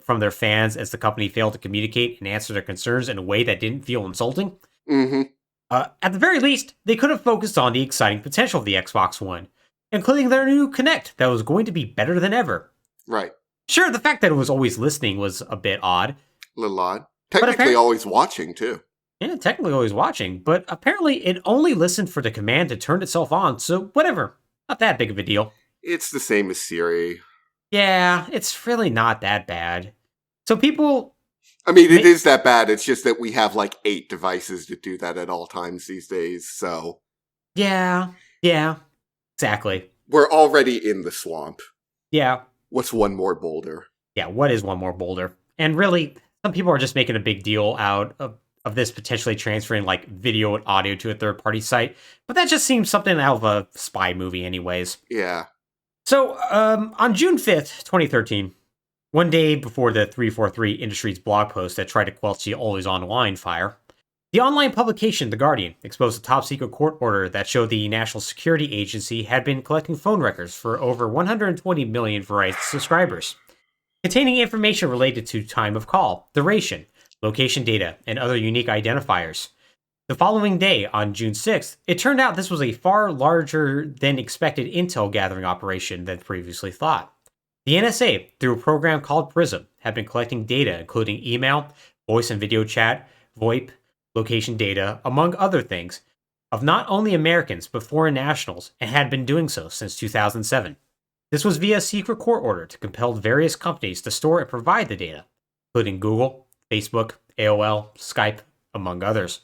S1: from their fans as the company failed to communicate and answer their concerns in a way that didn't feel insulting. At the very least, they could have focused on the exciting potential of the Xbox One, including their new Kinect that was going to be better than ever.
S2: Right.
S1: Sure, the fact that it was always listening was a bit odd.
S2: A little odd. Technically always watching, too.
S1: Yeah, technically always watching, but apparently it only listened for the command to turn itself on, so whatever. Not that big of a deal.
S2: It's the same as Siri.
S1: Yeah, it's really not that bad. So people...
S2: I mean, it is that bad, it's just that we have like 8 devices to do that at all times these days, so...
S1: Yeah, exactly.
S2: We're already in the swamp.
S1: Yeah.
S2: What's one more boulder?
S1: Yeah, what is one more boulder? And really, some people are just making a big deal out of this potentially transferring like video and audio to a third-party site, but that just seems something out of a spy movie anyways.
S2: Yeah.
S1: So, on June 5th, 2013, one day before the 343 Industries blog post that tried to quell the always online fire, the online publication The Guardian exposed a top-secret court order that showed the National Security Agency had been collecting phone records for over 120 million Verizon subscribers, containing information related to time of call, duration, location data, and other unique identifiers. The following day, on June 6th, it turned out this was a far larger than expected intel gathering operation than previously thought. The NSA, through a program called PRISM, had been collecting data including email, voice and video chat, VoIP, location data, among other things, of not only Americans but foreign nationals, and had been doing so since 2007. This was via a secret court order to compel various companies to store and provide the data, including Google, Facebook, AOL, Skype, among others.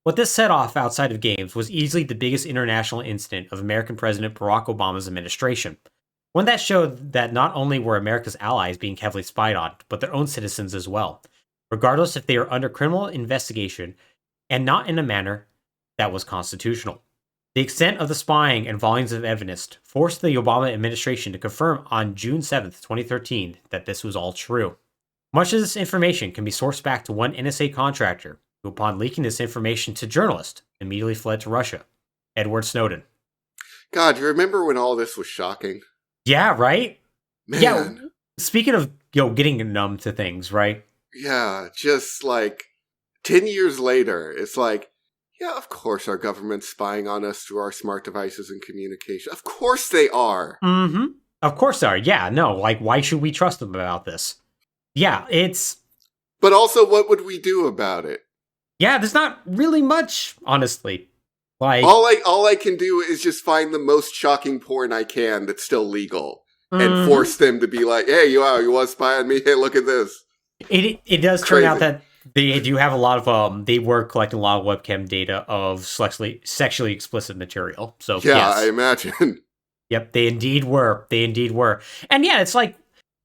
S1: What this set off outside of games was easily the biggest international incident of American President Barack Obama's administration. One that showed that not only were America's allies being heavily spied on, but their own citizens as well, regardless if they are under criminal investigation and not in a manner that was constitutional. The extent of the spying and volumes of evidence forced the Obama administration to confirm on June 7th, 2013, that this was all true. Much of this information can be sourced back to one NSA contractor who, upon leaking this information to journalists, immediately fled to Russia. Edward Snowden.
S2: God, you remember when all this was shocking?
S1: Yeah, right?
S2: Man.
S1: Yeah, speaking of, getting numb to things, right?
S2: Yeah, just like 10 years later, it's like, yeah, of course our government's spying on us through our smart devices and communication. Of course they are.
S1: Mm-hmm. Of course they are. Yeah, no, why should we trust them about this? Yeah, it's...
S2: But also, what would we do about it?
S1: Yeah, there's not really much, honestly.
S2: All I can do is just find the most shocking porn I can that's still legal. And force them to be like, hey, you want to spy on me? Hey, look at this.
S1: It does turn out that they do have a lot of they were collecting a lot of webcam data of sexually explicit material. So
S2: yeah,
S1: yes.
S2: I imagine.
S1: Yep, they indeed were. And yeah, it's like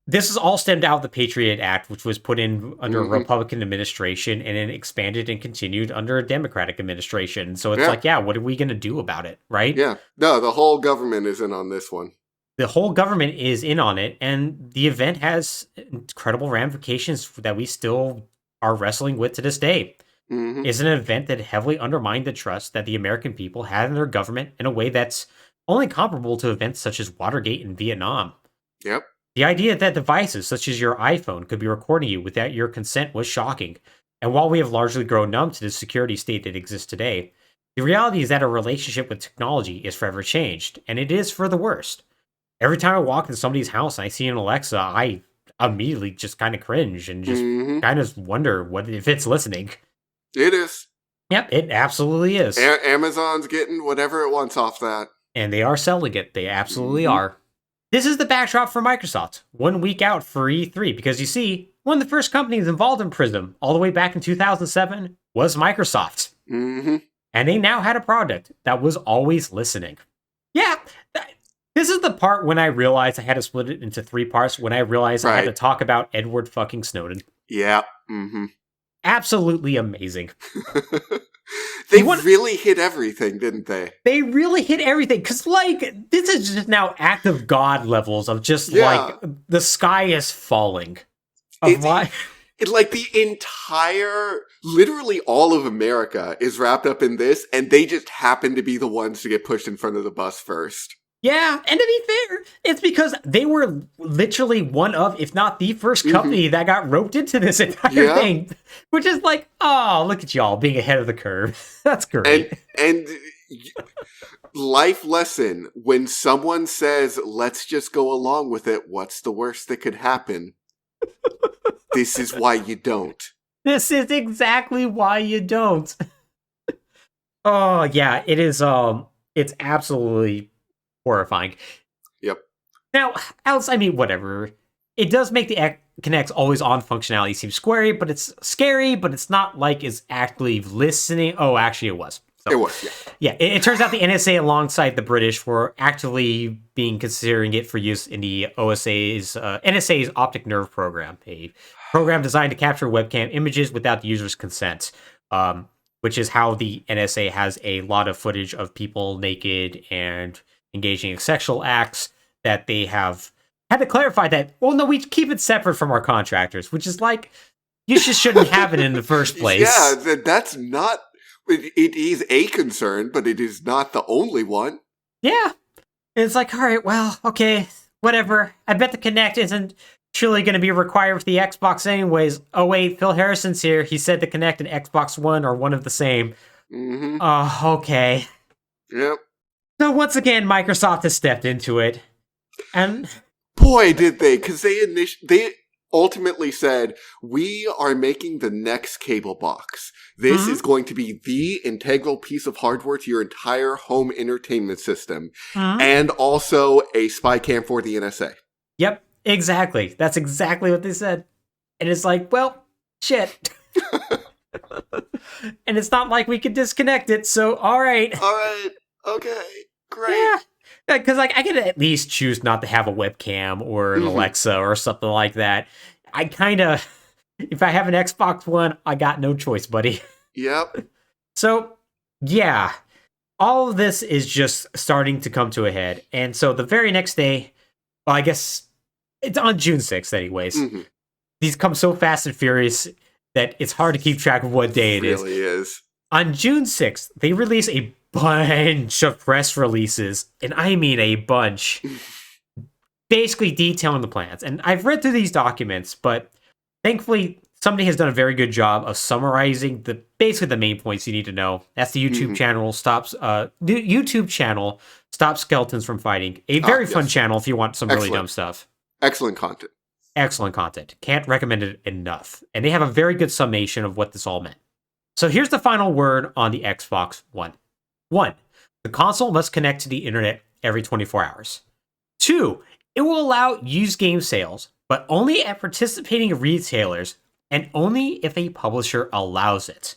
S1: this is all stemmed out of the Patriot Act, which was put in under a Republican administration and then expanded and continued under a Democratic administration. So it's what are we going to do about it, right?
S2: Yeah, no, the whole government is in on this one.
S1: The whole government is in on it, and the event has incredible ramifications that we still are wrestling with to this day. It's an event that heavily undermined the trust that the American people had in their government in a way that's only comparable to events such as Watergate and Vietnam.
S2: Yep.
S1: The idea that devices such as your iPhone could be recording you without your consent was shocking. And while we have largely grown numb to the security state that exists today, the reality is that our relationship with technology is forever changed, and it is for the worst. Every time I walk into somebody's house and I see an Alexa, I immediately just kind of cringe and just kind of wonder what if it's listening.
S2: It is.
S1: Yep, it absolutely is.
S2: Amazon's getting whatever it wants off that.
S1: And they are selling it. They absolutely are. This is the backdrop for Microsoft, 1 week out for E3, because you see, one of the first companies involved in Prism, all the way back in 2007, was Microsoft. And they now had a product that was always listening. Yeah, this is the part when I realized I had to split it into 3 parts, when I realized I had to talk about Edward fucking Snowden.
S2: Yeah.
S1: Absolutely amazing.
S2: They really hit everything, didn't they?
S1: They really hit everything, because, this is just now act of God levels of just, the sky is falling.
S2: The entire, literally all of America is wrapped up in this, and they just happen to be the ones to get pushed in front of the bus first.
S1: Yeah, and to be fair, it's because they were literally one of, if not the first company that got roped into this entire thing. Which is like, oh, look at y'all being ahead of the curve. That's great.
S2: And life lesson, when someone says, let's just go along with it, what's the worst that could happen? This is why you don't.
S1: This is exactly why you don't. Oh, yeah, it is, it's absolutely horrifying.
S2: Yep.
S1: Now, Alice, I mean, whatever. It does make the Kinect's always-on functionality seem scary, but it's not like it's actually listening. Oh, actually, it was.
S2: So, it was, yeah.
S1: Yeah, it turns out the NSA, alongside the British, were actively considering it for use in the NSA's optic nerve program, a program designed to capture webcam images without the user's consent, which is how the NSA has a lot of footage of people naked and engaging in sexual acts that they have had to clarify that, well, no, we keep it separate from our contractors, which is like, you just shouldn't have it in the first place.
S2: Yeah, that's not, it is a concern, but it is not the only one.
S1: Yeah. It's like, all right, well, okay, whatever. I bet the Kinect isn't truly going to be required for the Xbox anyways. Oh, wait, Phil Harrison's here. He said the Kinect and Xbox One are one of the same. Oh, okay.
S2: Yep.
S1: So once again, Microsoft has stepped into it, and
S2: boy, did they! Because ultimately said, we are making the next cable box. This is going to be the integral piece of hardware to your entire home entertainment system. And also a spy cam for the NSA.
S1: Yep, exactly. That's exactly what they said. And it's like, well, shit. And it's not like we could disconnect it, so all right.
S2: Okay, great.
S1: Yeah. Because like I could at least choose not to have a webcam or an Alexa or something like that. I kind of, if I have an Xbox One, I got no choice, buddy.
S2: Yep.
S1: So, yeah, all of this is just starting to come to a head. And so the very next day, well, I guess it's on June 6th anyways. These come so fast and furious that it's hard to keep track of what day it is.
S2: It really is.
S1: On June 6th, they release a bunch of press releases, and I mean a bunch, basically detailing the plans. And I've read through these documents, but thankfully somebody has done a very good job of summarizing basically the main points you need to know. That's the YouTube channel Stop Skeletons from Fighting. A very fun channel if you want some really dumb stuff.
S2: Excellent content.
S1: Excellent content. Can't recommend it enough. And they have a very good summation of what this all meant. So here's the final word on the Xbox One. 1. The console must connect to the internet every 24 hours. 2. It will allow used game sales, but only at participating retailers and only if a publisher allows it.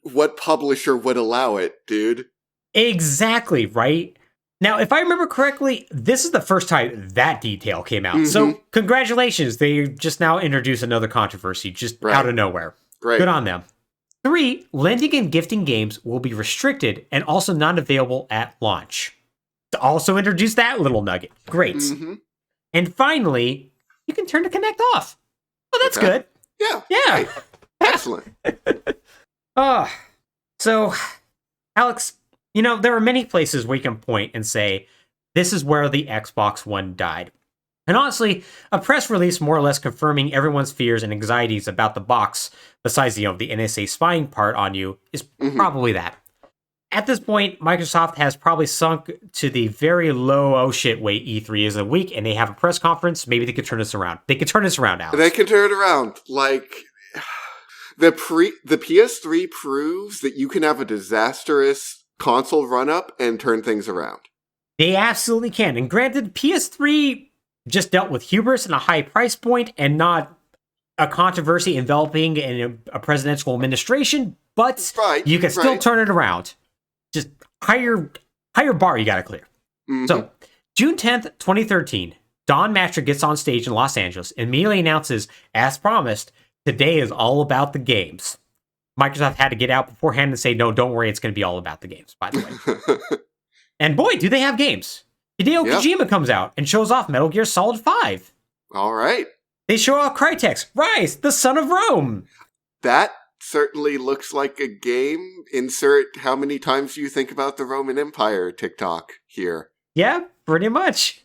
S2: What publisher would allow it, dude?
S1: Exactly, right? Now, if I remember correctly, this is the first time that detail came out. So, congratulations. They just now introduced another controversy just out of nowhere.
S2: Great.
S1: Good on them. 3, lending and gifting games will be restricted and also not available at launch. To also introduce that little nugget. Great. And finally, you can turn the Kinect off. Oh, that's good.
S2: Yeah.
S1: Yeah.
S2: Excellent.
S1: So, Alex, you know, there are many places where you can point and say, this is where the Xbox One died. And honestly, a press release more or less confirming everyone's fears and anxieties about the box, besides, the NSA spying part on you, is probably that. At this point, Microsoft has probably sunk to the very low, oh shit, wait, E3 is a week, and they have a press conference. Maybe they could turn this around. They could turn this around, Alex.
S2: They can turn it around. Like, the PS3 proves that you can have a disastrous console run-up and turn things around.
S1: They absolutely can. And granted, PS3 just dealt with hubris and a high price point and not a controversy enveloping in a presidential administration, but you can still turn it around. Just higher bar you gotta clear. So, June 10th, 2013, Don Mattrick gets on stage in Los Angeles and immediately announces, as promised, today is all about the games. Microsoft had to get out beforehand and say, no, don't worry, it's going to be all about the games, by the way. And boy, do they have games. Hideo Kojima comes out and shows off Metal Gear Solid 5.
S2: All right.
S1: They show off Crytek's Rise, the Son of Rome.
S2: That certainly looks like a game. Insert how many times you think about the Roman Empire TikTok here.
S1: Yeah, pretty much.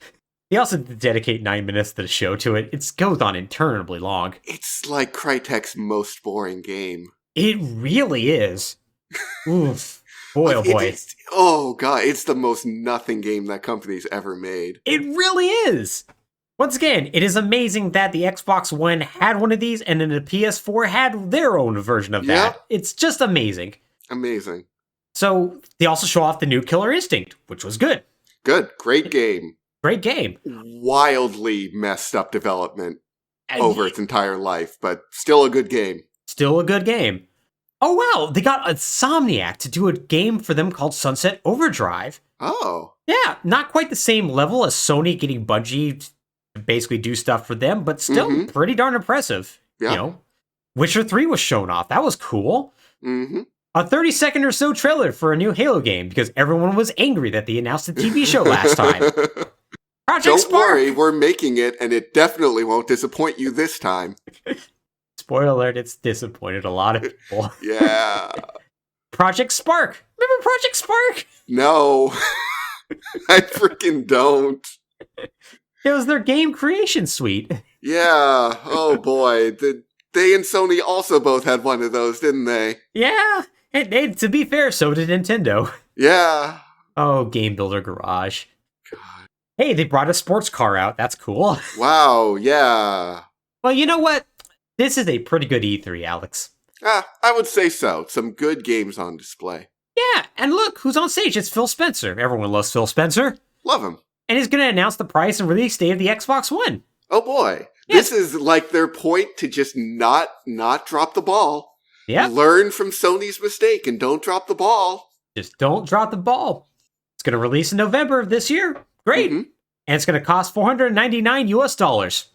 S1: They also dedicate 9 minutes to the show to it. It goes on interminably long.
S2: It's like Crytek's most boring game.
S1: It really is. Oof. Boy, oh boy.
S2: Oh, God. It's the most nothing game that company's ever made.
S1: It really is. Once again, it is amazing that the Xbox One had one of these and then the PS4 had their own version of that. It's just amazing.
S2: Amazing.
S1: So, they also show off the new Killer Instinct, which was good.
S2: Good. Great game.
S1: Great game.
S2: Wildly messed up development over its entire life, but still a good game.
S1: Still a good game. Oh, wow. They got Insomniac to do a game for them called Sunset Overdrive.
S2: Oh.
S1: Yeah, not quite the same level as Sony getting Bungie to basically do stuff for them, but still pretty darn impressive.
S2: Yeah.
S1: You know, Witcher 3 was shown off. That was cool. A 30-second or so trailer for a new Halo game because everyone was angry that they announced the TV show last time. Project Spark!
S2: Don't worry, we're making it, and it definitely won't disappoint you this time.
S1: Spoiler alert, it's disappointed a lot of people.
S2: Yeah.
S1: Project Spark! Remember Project Spark?
S2: No. I freaking don't.
S1: It was their game creation suite.
S2: Yeah. Oh boy. They and Sony also both had one of those, didn't they?
S1: Yeah. And to be fair, so did Nintendo.
S2: Yeah.
S1: Oh, Game Builder Garage. God. Hey, they brought a sports car out. That's cool.
S2: Wow, yeah.
S1: Well, you know what? This is a pretty good E3, Alex.
S2: I would say so. Some good games on display.
S1: Yeah, and look, who's on stage? It's Phil Spencer. Everyone loves Phil Spencer.
S2: Love him.
S1: And he's going to announce the price and release date of the Xbox One.
S2: Oh boy.
S1: Yes.
S2: This is like their point to just not drop the ball.
S1: Yeah.
S2: Learn from Sony's mistake and don't drop the ball.
S1: Just don't drop the ball. It's going to release in November of this year. Great. And it's going to cost $499 US.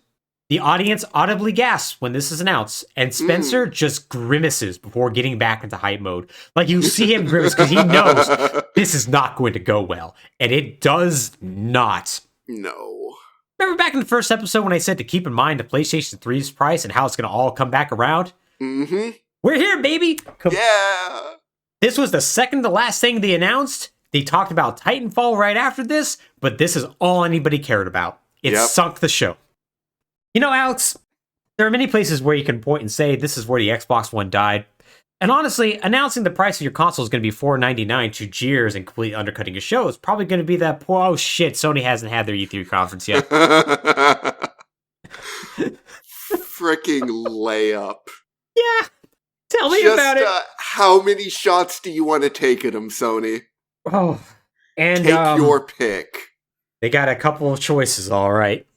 S1: The audience audibly gasps when this is announced, and Spencer just grimaces before getting back into hype mode. Like, you see him grimace because he knows this is not going to go well. And it does not.
S2: No.
S1: Remember back in the first episode when I said to keep in mind the PlayStation 3's price and how it's going to all come back around?
S2: Mm-hmm.
S1: We're here, baby!
S2: Yeah!
S1: This was the second to last thing they announced. They talked about Titanfall right after this, but this is all anybody cared about. It sunk the show. You know, Alex, there are many places where you can point and say this is where the Xbox One died. And honestly, announcing the price of your console is going to be $499 to jeers and completely undercutting your show is probably going to be that, oh shit, Sony hasn't had their E3 conference yet.
S2: Freaking layup.
S1: Yeah, tell me about it.
S2: How many shots do you want to take at them, Sony?
S1: Oh, and
S2: take your pick.
S1: They got a couple of choices, all right.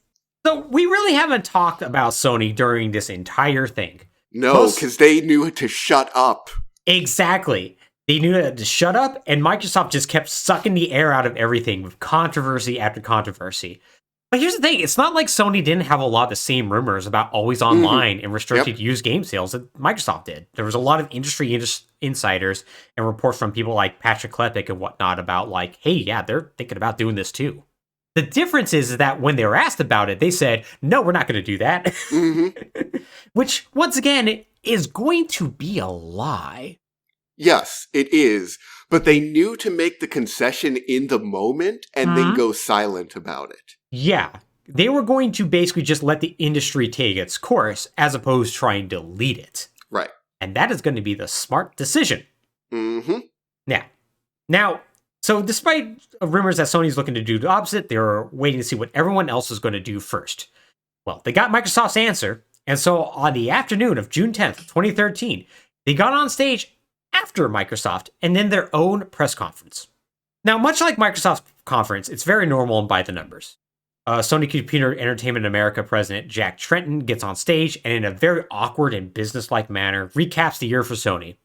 S1: So we really haven't talked about Sony during this entire thing.
S2: No, because they knew to shut up.
S1: Exactly. They knew to shut up, and Microsoft just kept sucking the air out of everything with controversy after controversy. But here's the thing. It's not like Sony didn't have a lot of the same rumors about always online and restricted used game sales that Microsoft did. There was a lot of industry insiders and reports from people like Patrick Klepek and whatnot about like, hey, yeah, they're thinking about doing this too. The difference is that when they were asked about it, they said, no, we're not going to do that. Which, once again, is going to be a lie.
S2: Yes, it is. But they knew to make the concession in the moment and then go silent about it.
S1: Yeah. They were going to basically just let the industry take its course as opposed to trying to lead it.
S2: Right.
S1: And that is going to be the smart decision. Yeah. Now, so despite rumors that Sony's looking to do the opposite, they're waiting to see what everyone else is going to do first. Well, they got Microsoft's answer, and so on the afternoon of June 10th, 2013, they got on stage after Microsoft and then their own press conference. Now, much like Microsoft's conference, it's very normal and by the numbers. Sony Computer Entertainment America president Jack Tretton gets on stage and in a very awkward and businesslike manner recaps the year for Sony.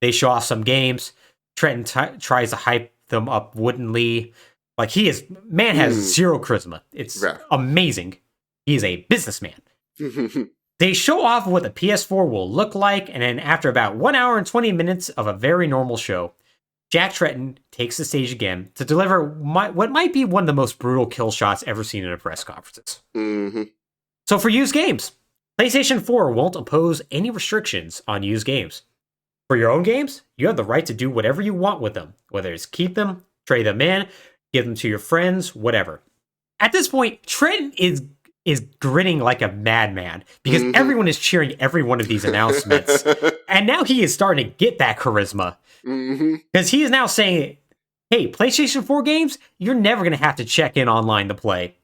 S1: They show off some games. Tretton tries to hype them up woodenly. Like, has zero charisma. It's amazing. He is a businessman. They show off what the PS4 will look like, and then after about 1 hour and 20 minutes of a very normal show, Jack Tretton takes the stage again to deliver what might be one of the most brutal kill shots ever seen in a press conference. So for used games, PlayStation 4 won't impose any restrictions on used games. For your own games, you have the right to do whatever you want with them, whether it's keep them, trade them in, give them to your friends, whatever. At this point, Trent is grinning like a madman because everyone is cheering every one of these announcements. And now he is starting to get that charisma. Because he is now saying, hey, PlayStation 4 games, you're never going to have to check in online to play.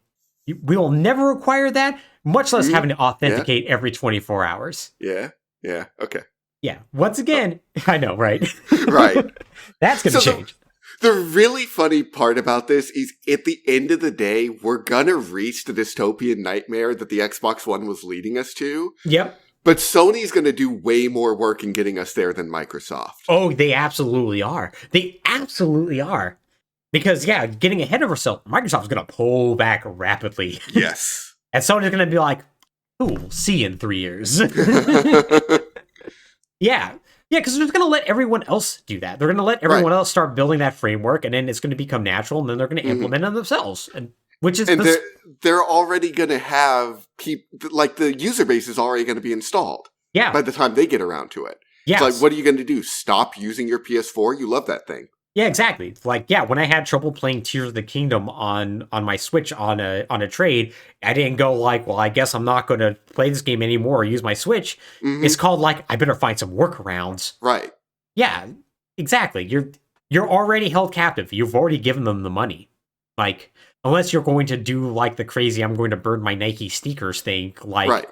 S1: We will never require that, much less having to authenticate every 24 hours.
S2: Yeah, okay.
S1: Yeah, once again, I know, right?
S2: Right.
S1: That's going to change.
S2: The really funny part about this is at the end of the day, we're going to reach the dystopian nightmare that the Xbox One was leading us to.
S1: Yep.
S2: But Sony's going to do way more work in getting us there than Microsoft.
S1: Oh, they absolutely are. They absolutely are. Because, yeah, getting ahead of herself, Microsoft's going to pull back rapidly.
S2: Yes.
S1: And Sony's going to be like, ooh, we'll see you in 3 years. Yeah, because they're going to let everyone else do that. They're going to let everyone else start building that framework, and then it's going to become natural, and then they're going to implement it themselves. They're
S2: already going to have like the user base is already going to be installed.
S1: Yeah.
S2: By the time they get around to it.
S1: Yes.
S2: It's like, what are you going to do? Stop using your PS4? You love that thing.
S1: Yeah, exactly. Like, yeah, when I had trouble playing Tears of the Kingdom on my Switch on a trade, I didn't go like, well, I guess I'm not going to play this game anymore or use my Switch. It's called like, I better find some workarounds.
S2: Right.
S1: Yeah, exactly. You're already held captive. You've already given them the money. Like, unless you're going to do like the crazy, I'm going to burn my Nike sneakers thing. Like,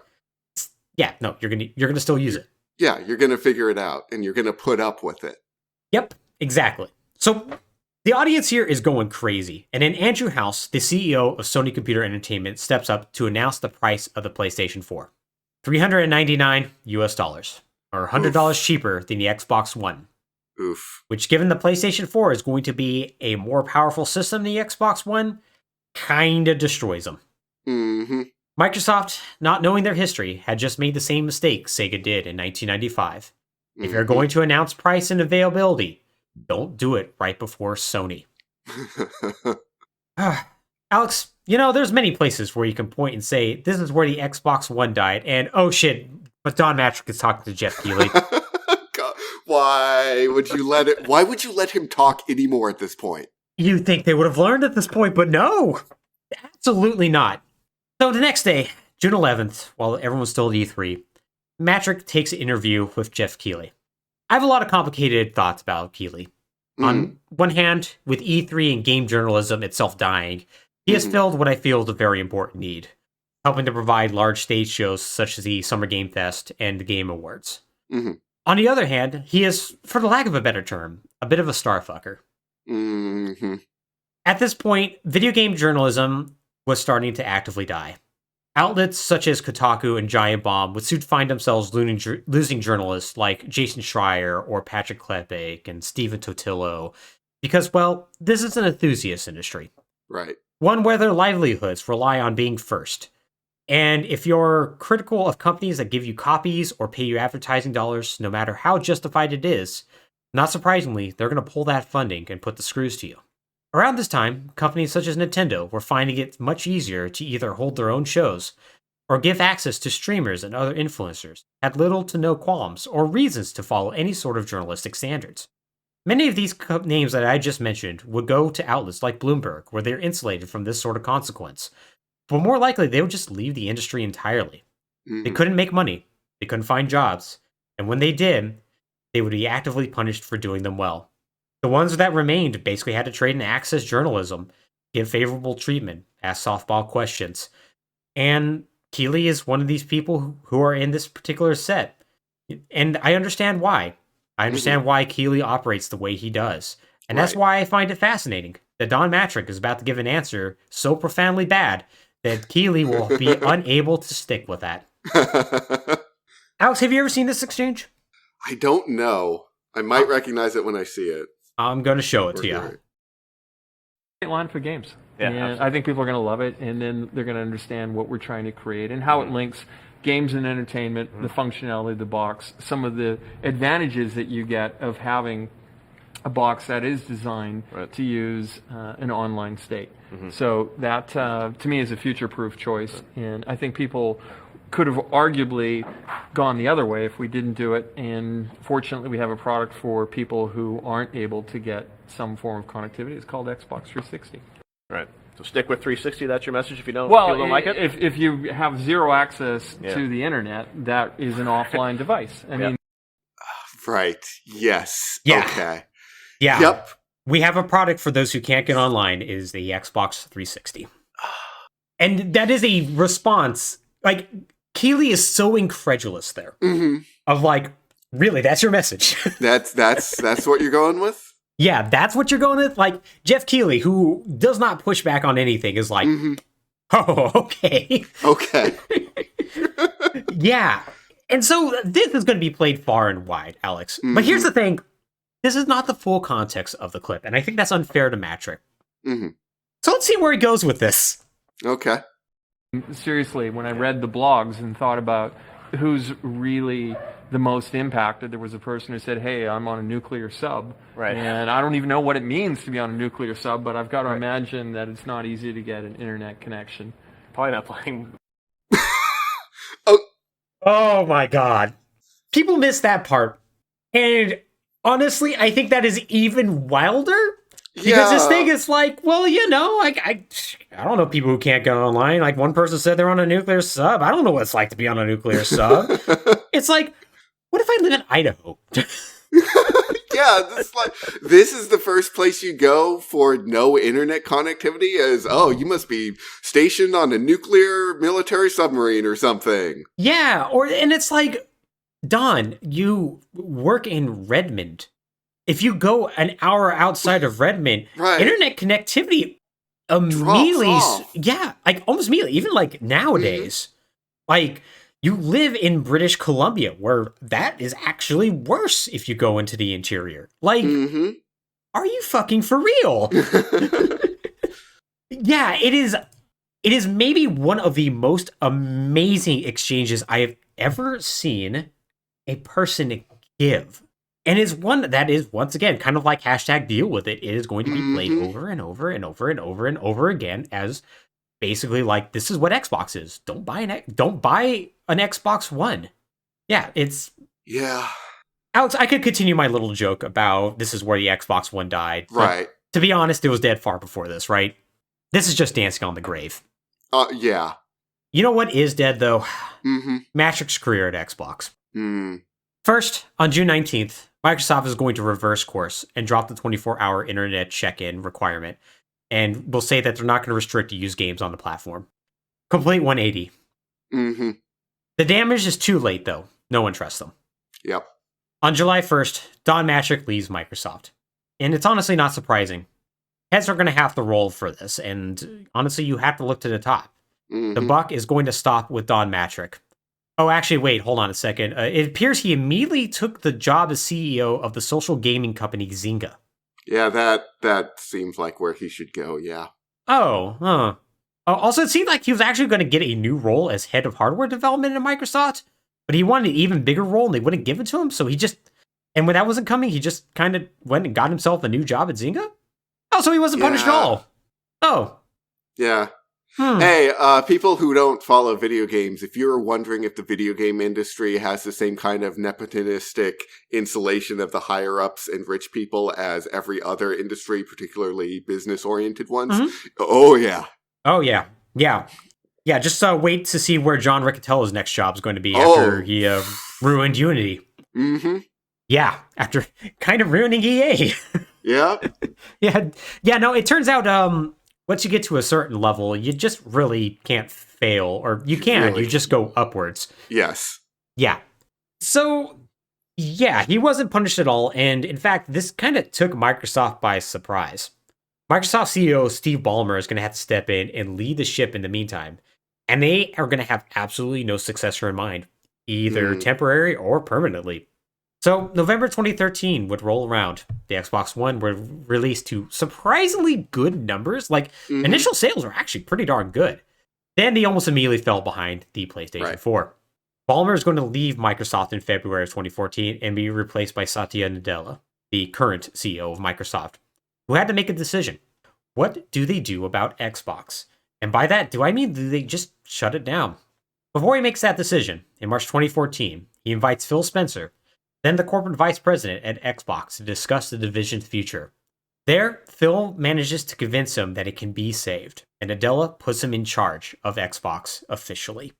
S1: yeah, no, you're gonna still use it.
S2: Yeah, you're gonna figure it out, and you're gonna put up with it.
S1: Yep, exactly. So the audience here is going crazy, and then Andrew House, the CEO of Sony Computer Entertainment, steps up to announce the price of the PlayStation 4. $399 US, or $100 cheaper than the Xbox One.
S2: Oof.
S1: Which, given the PlayStation 4 is going to be a more powerful system than the Xbox One, kind of destroys them.
S2: Mm-hmm.
S1: Microsoft, not knowing their history, had just made the same mistake Sega did in 1995. If you're going to announce price and availability, don't do it right before Sony. Alex, there's many places where you can point and say, this is where the Xbox One died, and oh shit, but Don Matrick is talking to Jeff Keighley.
S2: God, why would you let him talk anymore at this point?
S1: You think they would have learned at this point, but no, absolutely not. So the next day, June 11th, while everyone's still at E3, Matrick takes an interview with Jeff Keighley. I have a lot of complicated thoughts about Keighley. On one hand, with E3 and game journalism itself dying, he has filled what I feel is a very important need, helping to provide large stage shows such as the Summer Game Fest and the Game Awards. On the other hand, he is, for the lack of a better term, a bit of a starfucker. At this point, video game journalism was starting to actively die. Outlets such as Kotaku and Giant Bomb would soon find themselves losing journalists like Jason Schreier or Patrick Klepek and Stephen Totillo because, well, this is an enthusiast industry.
S2: Right.
S1: One where their livelihoods rely on being first. And if you're critical of companies that give you copies or pay you advertising dollars, no matter how justified it is, not surprisingly, they're going to pull that funding and put the screws to you. Around this time, companies such as Nintendo were finding it much easier to either hold their own shows or give access to streamers and other influencers, had little to no qualms or reasons to follow any sort of journalistic standards. Many of these names that I just mentioned would go to outlets like Bloomberg, where they're insulated from this sort of consequence. But more likely, they would just leave the industry entirely. They couldn't make money, they couldn't find jobs, and when they did, they would be actively punished for doing them well. The ones that remained basically had to trade in access journalism, give favorable treatment, ask softball questions. And Keighley is one of these people who are in this particular set. And I understand why. I understand why Keighley operates the way he does. And that's why I find it fascinating that Don Matrick is about to give an answer so profoundly bad that Keighley will be unable to stick with that. Alex, have you ever seen this exchange?
S2: I don't know. I might recognize it when I see it.
S1: I'm going to show it to you.
S3: Great line for games.
S4: Yeah,
S3: and
S4: absolutely.
S3: I think people are going to love it, and then they're going to understand what we're trying to create and how it links games and entertainment, the functionality of the box, some of the advantages that you get of having a box that is designed to use an online state. So that, to me, is a future-proof choice, and I think people could have arguably gone the other way if we didn't do it, and fortunately we have a product for people who aren't able to get some form of connectivity. It's called Xbox 360.
S4: Right. So stick with 360. That's your message. If you don't,
S3: Well,
S4: people don't like it.
S3: if you have zero access to the internet, that is an offline device. I mean,
S2: Right. Yes.
S1: Yeah.
S2: Okay.
S1: Yeah.
S2: Yep.
S1: We have a product for those who can't get online is the Xbox 360. And that is a response. Like, Keighley is so incredulous there. Of like, really, that's your message?
S2: That's what you're going with?
S1: Yeah, that's what you're going with? Like, Jeff Keighley, who does not push back on anything, is like, oh, okay.
S2: Okay.
S1: Yeah. And so this is going to be played far and wide, Alex. But here's the thing. This is not the full context of the clip, and I think that's unfair to Matrick. So let's see where he goes with this.
S2: Okay.
S3: seriously, when I read the blogs and thought about who's really the most impacted, there was a person who said, hey, I'm on a nuclear sub.
S4: Right.
S3: And I don't even know what it means to be on a nuclear sub, but I've got to imagine that it's not easy to get an internet connection.
S4: Probably not playing.
S1: Oh my God. People miss that part. And honestly, I think that is even wilder. Because this thing is like, well, you know, I don't know people who can't get online. Like one person said they're on a nuclear sub. I don't know what it's like to be on a nuclear sub. It's like, what if I live in Idaho?
S2: Yeah, this is the first place you go for no internet connectivity as, oh, you must be stationed on a nuclear military submarine or something.
S1: Yeah, and it's like, Don, you work in Redmond. If you go an hour outside of Redmond,
S2: Right.
S1: internet connectivity
S2: Drops
S1: immediately,
S2: off.
S1: yeah, like almost immediately, even like nowadays, like you live in British Columbia, where that is actually worse if you go into the interior. Like, are you fucking for real? Yeah, it is. It is maybe one of the most amazing exchanges I have ever seen a person give. And it's one that is, once again, kind of like hashtag deal with it. It is going to be played over and over and over and over and over again as basically like, this is what Xbox is. Don't buy an Xbox One. Yeah, it's...
S2: Yeah.
S1: Alex, I could continue my little joke about this is where the Xbox One died.
S2: Right.
S1: To be honest, it was dead far before this, right? This is just dancing on the grave.
S2: Yeah.
S1: You know what is dead, though? Matrix's career at Xbox. First, on June 19th, Microsoft is going to reverse course and drop the 24-hour internet check-in requirement, and will say that they're not going to restrict used games on the platform. Complete 180. The damage is too late, though. No one trusts them.
S2: Yep.
S1: On July 1st, Don Mattrick leaves Microsoft. And it's honestly not surprising. Heads are going to have to roll for this, and honestly, you have to look to the top. The buck is going to stop with Don Mattrick. Oh, actually, wait, hold on a second. It appears he immediately took the job as CEO of the social gaming company Zynga.
S2: Yeah, that seems like where he should go, yeah.
S1: Also, it seemed like he was actually going to get a new role as head of hardware development at Microsoft, but he wanted an even bigger role, and they wouldn't give it to him, so he just... And when that wasn't coming, he just kind of went and got himself a new job at Zynga? Oh, so he wasn't punished at all. Oh.
S2: Yeah. Hey, people who don't follow video games, if you're wondering if the video game industry has the same kind of nepotistic insulation of the higher-ups and rich people as every other industry, particularly business-oriented ones, oh, yeah.
S1: Oh, yeah. Yeah. Yeah, just wait to see where John Riccatello's next job is going to be after he ruined Unity. Yeah, after kind of ruining EA.
S2: Yeah.
S1: Yeah, no, it turns out once you get to a certain level, you just really can't fail, or you can,
S2: Really?
S1: you just go upwards.
S2: Yes.
S1: Yeah. So, yeah, he wasn't punished at all, and in fact, this kind of took Microsoft by surprise. Microsoft CEO Steve Ballmer is going to have to step in and lead the ship in the meantime, and they are going to have absolutely no successor in mind, either temporary or permanently. So, November 2013 would roll around. The Xbox One would release to surprisingly good numbers. Like, initial sales were actually pretty darn good. Then they almost immediately fell behind the PlayStation 4. Ballmer is going to leave Microsoft in February of 2014 and be replaced by Satya Nadella, the current CEO of Microsoft, who had to make a decision. What do they do about Xbox? And by that, do I mean do they just shut it down? Before he makes that decision, in March 2014, he invites Phil Spencer, then the corporate vice president at Xbox, to discuss the division's future. There, Phil manages to convince him that it can be saved, and Nadella puts him in charge of Xbox officially.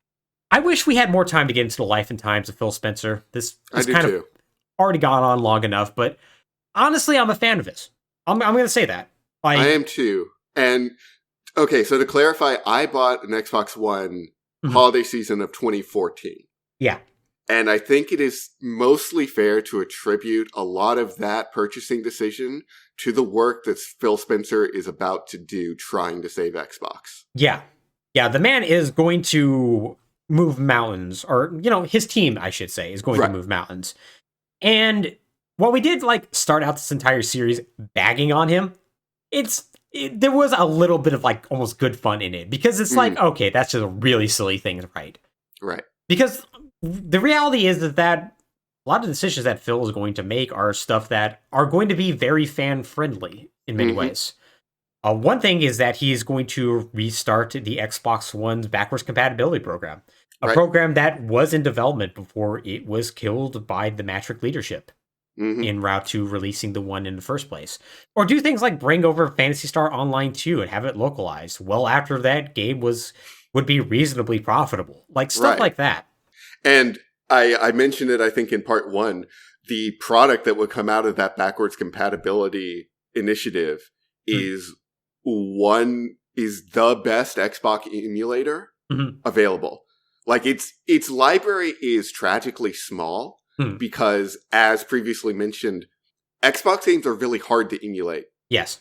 S1: I wish we had more time to get into the life and times of Phil Spencer. This kind of already gone on long enough, but honestly, I'm a fan of his. I'm going to say that.
S2: I am too. And, okay, so to clarify, I bought an Xbox One holiday season of 2014.
S1: Yeah.
S2: And I think it is mostly fair to attribute a lot of that purchasing decision to the work that Phil Spencer is about to do trying to save Xbox.
S1: Yeah. Yeah, the man is going to move mountains, or, his team, I should say, is going to move mountains. And while we did, start out this entire series bagging on him, there was a little bit of, almost good fun in it. Because it's okay, that's just a really silly thing, right?
S2: Right.
S1: Because the reality is that a lot of decisions that Phil is going to make are stuff that are going to be very fan-friendly in many ways. One thing is that he is going to restart the Xbox One's backwards compatibility program. A program that was in development before it was killed by the Mattrick leadership en route to releasing the one in the first place. Or do things like bring over Phantasy Star Online 2 and have it localized well after that game would be reasonably profitable. Stuff like that.
S2: And I mentioned it, I think, in part one. the product that would come out of that backwards compatibility initiative is the best Xbox emulator available. Like its library is tragically small because, as previously mentioned, Xbox games are really hard to emulate.
S1: Yes.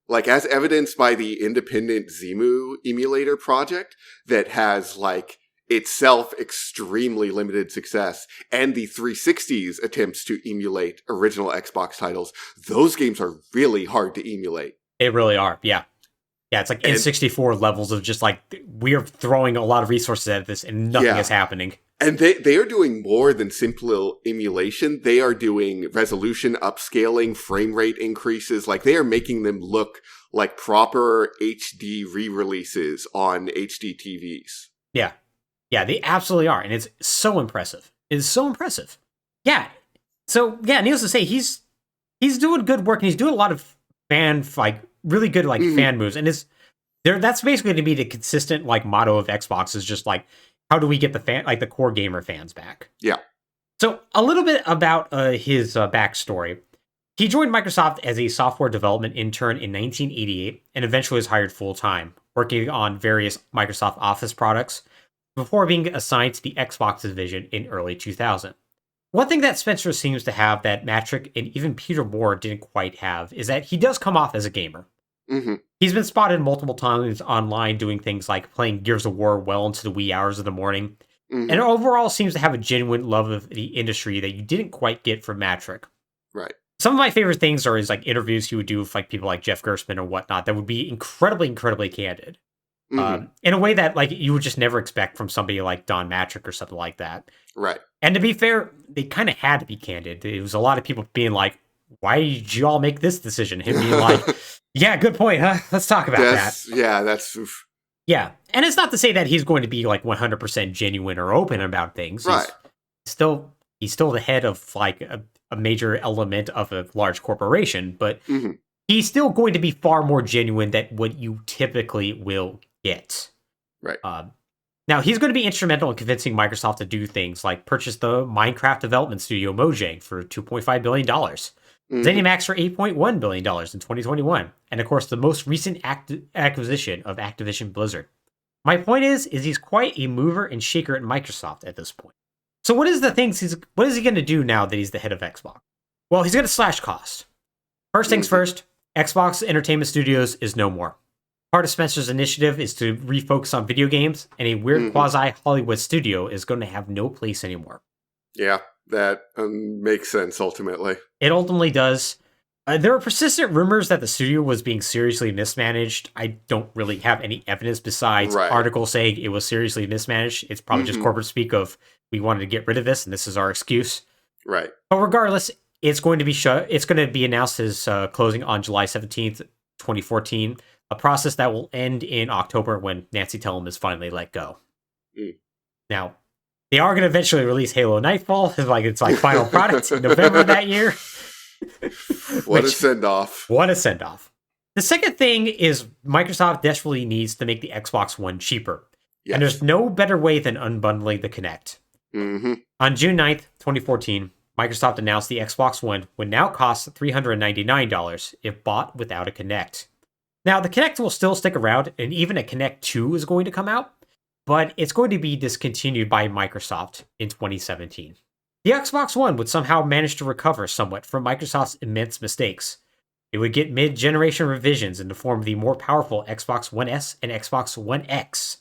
S2: Like, as evidenced by the independent Zemu emulator project that has, like, itself extremely limited success, and the 360's attempts to emulate original Xbox titles, those games are really hard to emulate.
S1: They really are, yeah. Yeah, it's like N64 levels of just like, we're throwing a lot of resources at this and nothing is happening.
S2: And they are doing more than simple emulation. They are doing resolution upscaling, frame rate increases. Like, they are making them look like proper HD re-releases on HD TVs.
S1: Yeah. Yeah, they absolutely are. And it's so impressive. It is so impressive. Yeah. So, yeah, needless to say, he's doing good work, and he's doing a lot of really good fan moves. And that's basically going to be the consistent motto of Xbox, is just how do we get the core gamer fans back?
S2: Yeah.
S1: So a little bit about his backstory. He joined Microsoft as a software development intern in 1988 and eventually was hired full-time, working on various Microsoft Office products before being assigned to the Xbox division in early 2000. One thing that Spencer seems to have that Matrick and even Peter Moore didn't quite have is that he does come off as a gamer.
S2: Mm-hmm.
S1: He's been spotted multiple times online doing things like playing Gears of War well into the wee hours of the morning, and overall seems to have a genuine love of the industry that you didn't quite get from Matrick.
S2: Right.
S1: Some of my favorite things are his interviews he would do with people like Jeff Gerstmann or whatnot that would be incredibly, incredibly candid. In a way that you would just never expect from somebody like Don Matrick or something like that.
S2: Right.
S1: And to be fair, they kind of had to be candid. It was a lot of people being like, why did you all make this decision? Him being like, yeah, good point, huh? Let's talk about that.
S2: Yeah, that's... Oof.
S1: Yeah, and it's not to say that he's going to be 100% genuine or open about things.
S2: Right.
S1: He's still the head of a major element of a large corporation, but he's still going to be far more genuine than what you typically will get.
S2: Right.
S1: Now, he's going to be instrumental in convincing Microsoft to do things like purchase the Minecraft development studio Mojang for $2.5 billion, ZeniMax for $8.1 billion in 2021, and of course, the most recent acquisition of Activision Blizzard. My point is he's quite a mover and shaker at Microsoft at this point. So what is he going to do now that he's the head of Xbox? Well, he's going to slash cost. First things first, Xbox Entertainment Studios is no more. Part of Spencer's initiative is to refocus on video games, and a weird quasi-Hollywood studio is going to have no place anymore.
S2: Yeah, that makes sense, ultimately.
S1: It ultimately does. There are persistent rumors that the studio was being seriously mismanaged. I don't really have any evidence besides articles saying it was seriously mismanaged. It's probably just corporate speak of, we wanted to get rid of this, and this is our excuse.
S2: Right.
S1: But regardless, it's going to be It's going to be announced as closing on July 17th, 2014. A process that will end in October when Nancy Tellem is finally let go. Now, they are going to eventually release Halo Nightfall. It's final product in November of that year.
S2: What a send-off.
S1: What a send-off. The second thing is Microsoft desperately needs to make the Xbox One cheaper. Yes. And there's no better way than unbundling the Kinect. On June 9th, 2014, Microsoft announced the Xbox One would now cost $399 if bought without a Kinect. Now, the Kinect will still stick around, and even a Kinect 2 is going to come out, but it's going to be discontinued by Microsoft in 2017. The Xbox One would somehow manage to recover somewhat from Microsoft's immense mistakes. It would get mid-generation revisions in the form of the more powerful Xbox One S and Xbox One X,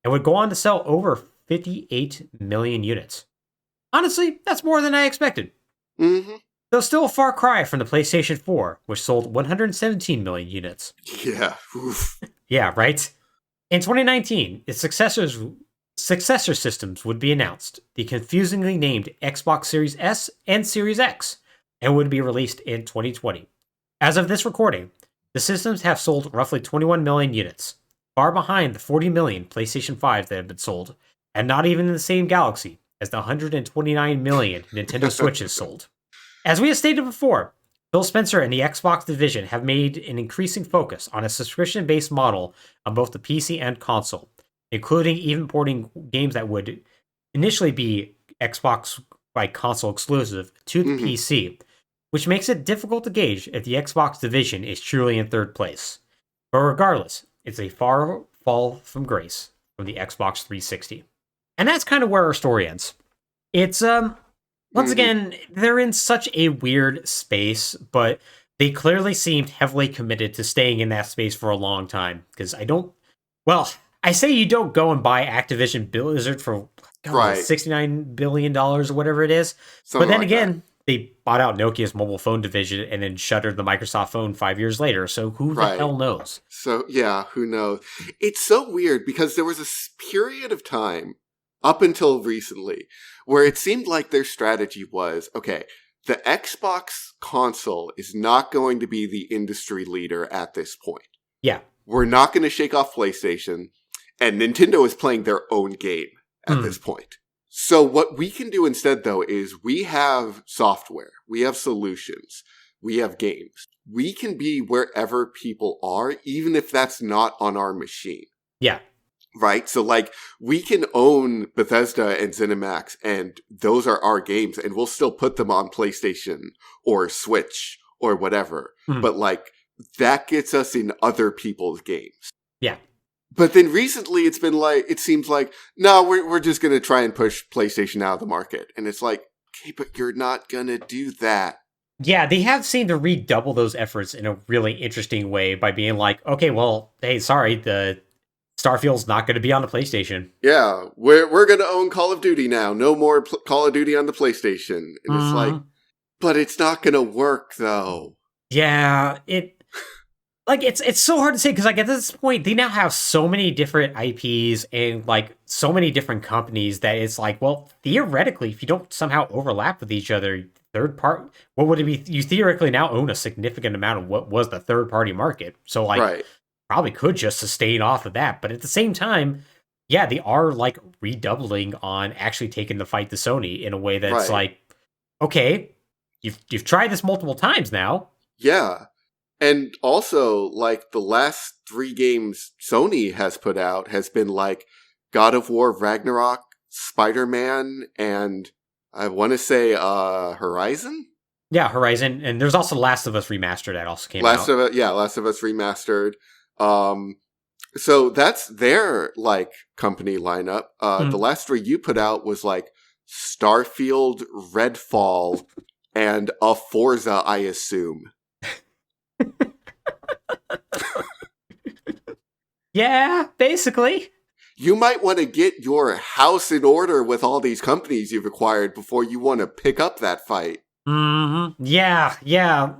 S1: and would go on to sell over 58 million units. Honestly, that's more than I expected. Though still a far cry from the PlayStation 4, which sold 117 million units.
S2: Yeah. Oof.
S1: Yeah, right? In 2019, its successor systems would be announced, the confusingly named Xbox Series S and Series X, and would be released in 2020. As of this recording, the systems have sold roughly 21 million units, far behind the 40 million PlayStation 5 that have been sold, and not even in the same galaxy as the 129 million Nintendo Switches sold. As we have stated before, Phil Spencer and the Xbox division have made an increasing focus on a subscription-based model on both the PC and console, including even porting games that would initially be Xbox like console exclusive to the PC, which makes it difficult to gauge if the Xbox division is truly in third place. But regardless, it's a far fall from grace from the Xbox 360. And that's kind of where our story ends. It's once again, they're in such a weird space, but they clearly seemed heavily committed to staying in that space for a long time. Because I say you don't go and buy Activision Blizzard for $69 billion or whatever it is. But then again, they bought out Nokia's mobile phone division and then shuttered the Microsoft phone 5 years later. So who the hell knows?
S2: So, yeah, who knows? It's so weird because there was a period of time up until recently where it seemed like their strategy was, okay, the Xbox console is not going to be the industry leader at this point.
S1: Yeah.
S2: We're not going to shake off PlayStation, and Nintendo is playing their own game at this point. So what we can do instead, though, is we have software, we have solutions, we have games. We can be wherever people are, even if that's not on our machine.
S1: Yeah.
S2: Right? So, like, we can own Bethesda and ZeniMax, and those are our games, and we'll still put them on PlayStation or Switch or whatever. But, like, that gets us in other people's games.
S1: Yeah.
S2: But then recently it's been like, it seems like, no, we're just going to try and push PlayStation out of the market. And it's like, okay, but you're not going to do that.
S1: Yeah, they have seemed to redouble those efforts in a really interesting way by being like, okay, well, hey, sorry, the Starfield's not going to be on the PlayStation.
S2: Yeah, we're going to own Call of Duty now. No more Call of Duty on the PlayStation. And it's like, but it's not going to work, though.
S1: Yeah, it's so hard to say because like at this point they now have so many different IPs and like so many different companies that it's like, well, theoretically, if you don't somehow overlap with each other, what would it be? You theoretically now own a significant amount of what was the third party market. So like probably could just sustain off of that. But at the same time, yeah, they are like redoubling on actually taking the fight to Sony in a way that's like, okay, you've tried this multiple times now.
S2: Yeah. And also, like, the last 3 games Sony has put out has been, like, God of War, Ragnarok, Spider-Man, and I want to say Horizon?
S1: Yeah, Horizon. And there's also Last of Us Remastered that also came out.
S2: Last of Us Remastered. So that's their, like, company lineup. The last 3 you put out was, like, Starfield, Redfall, and a Forza, I assume.
S1: Yeah, basically.
S2: You might want to get your house in order with all these companies you've acquired before you want to pick up that fight.
S1: Yeah.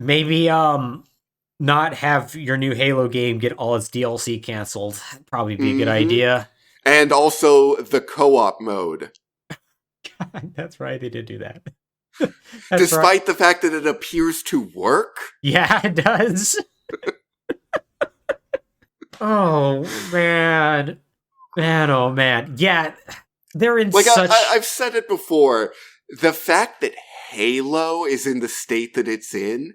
S1: Maybe not have your new Halo game get all its DLC canceled. Probably be a good idea.
S2: And also the co-op mode.
S1: God, that's right, they did do that.
S2: Despite the fact that it appears to work.
S1: Yeah, it does. Oh, man. Oh, man. Yeah, they're in like such...
S2: I've said it before. The fact that Halo is in the state that it's in,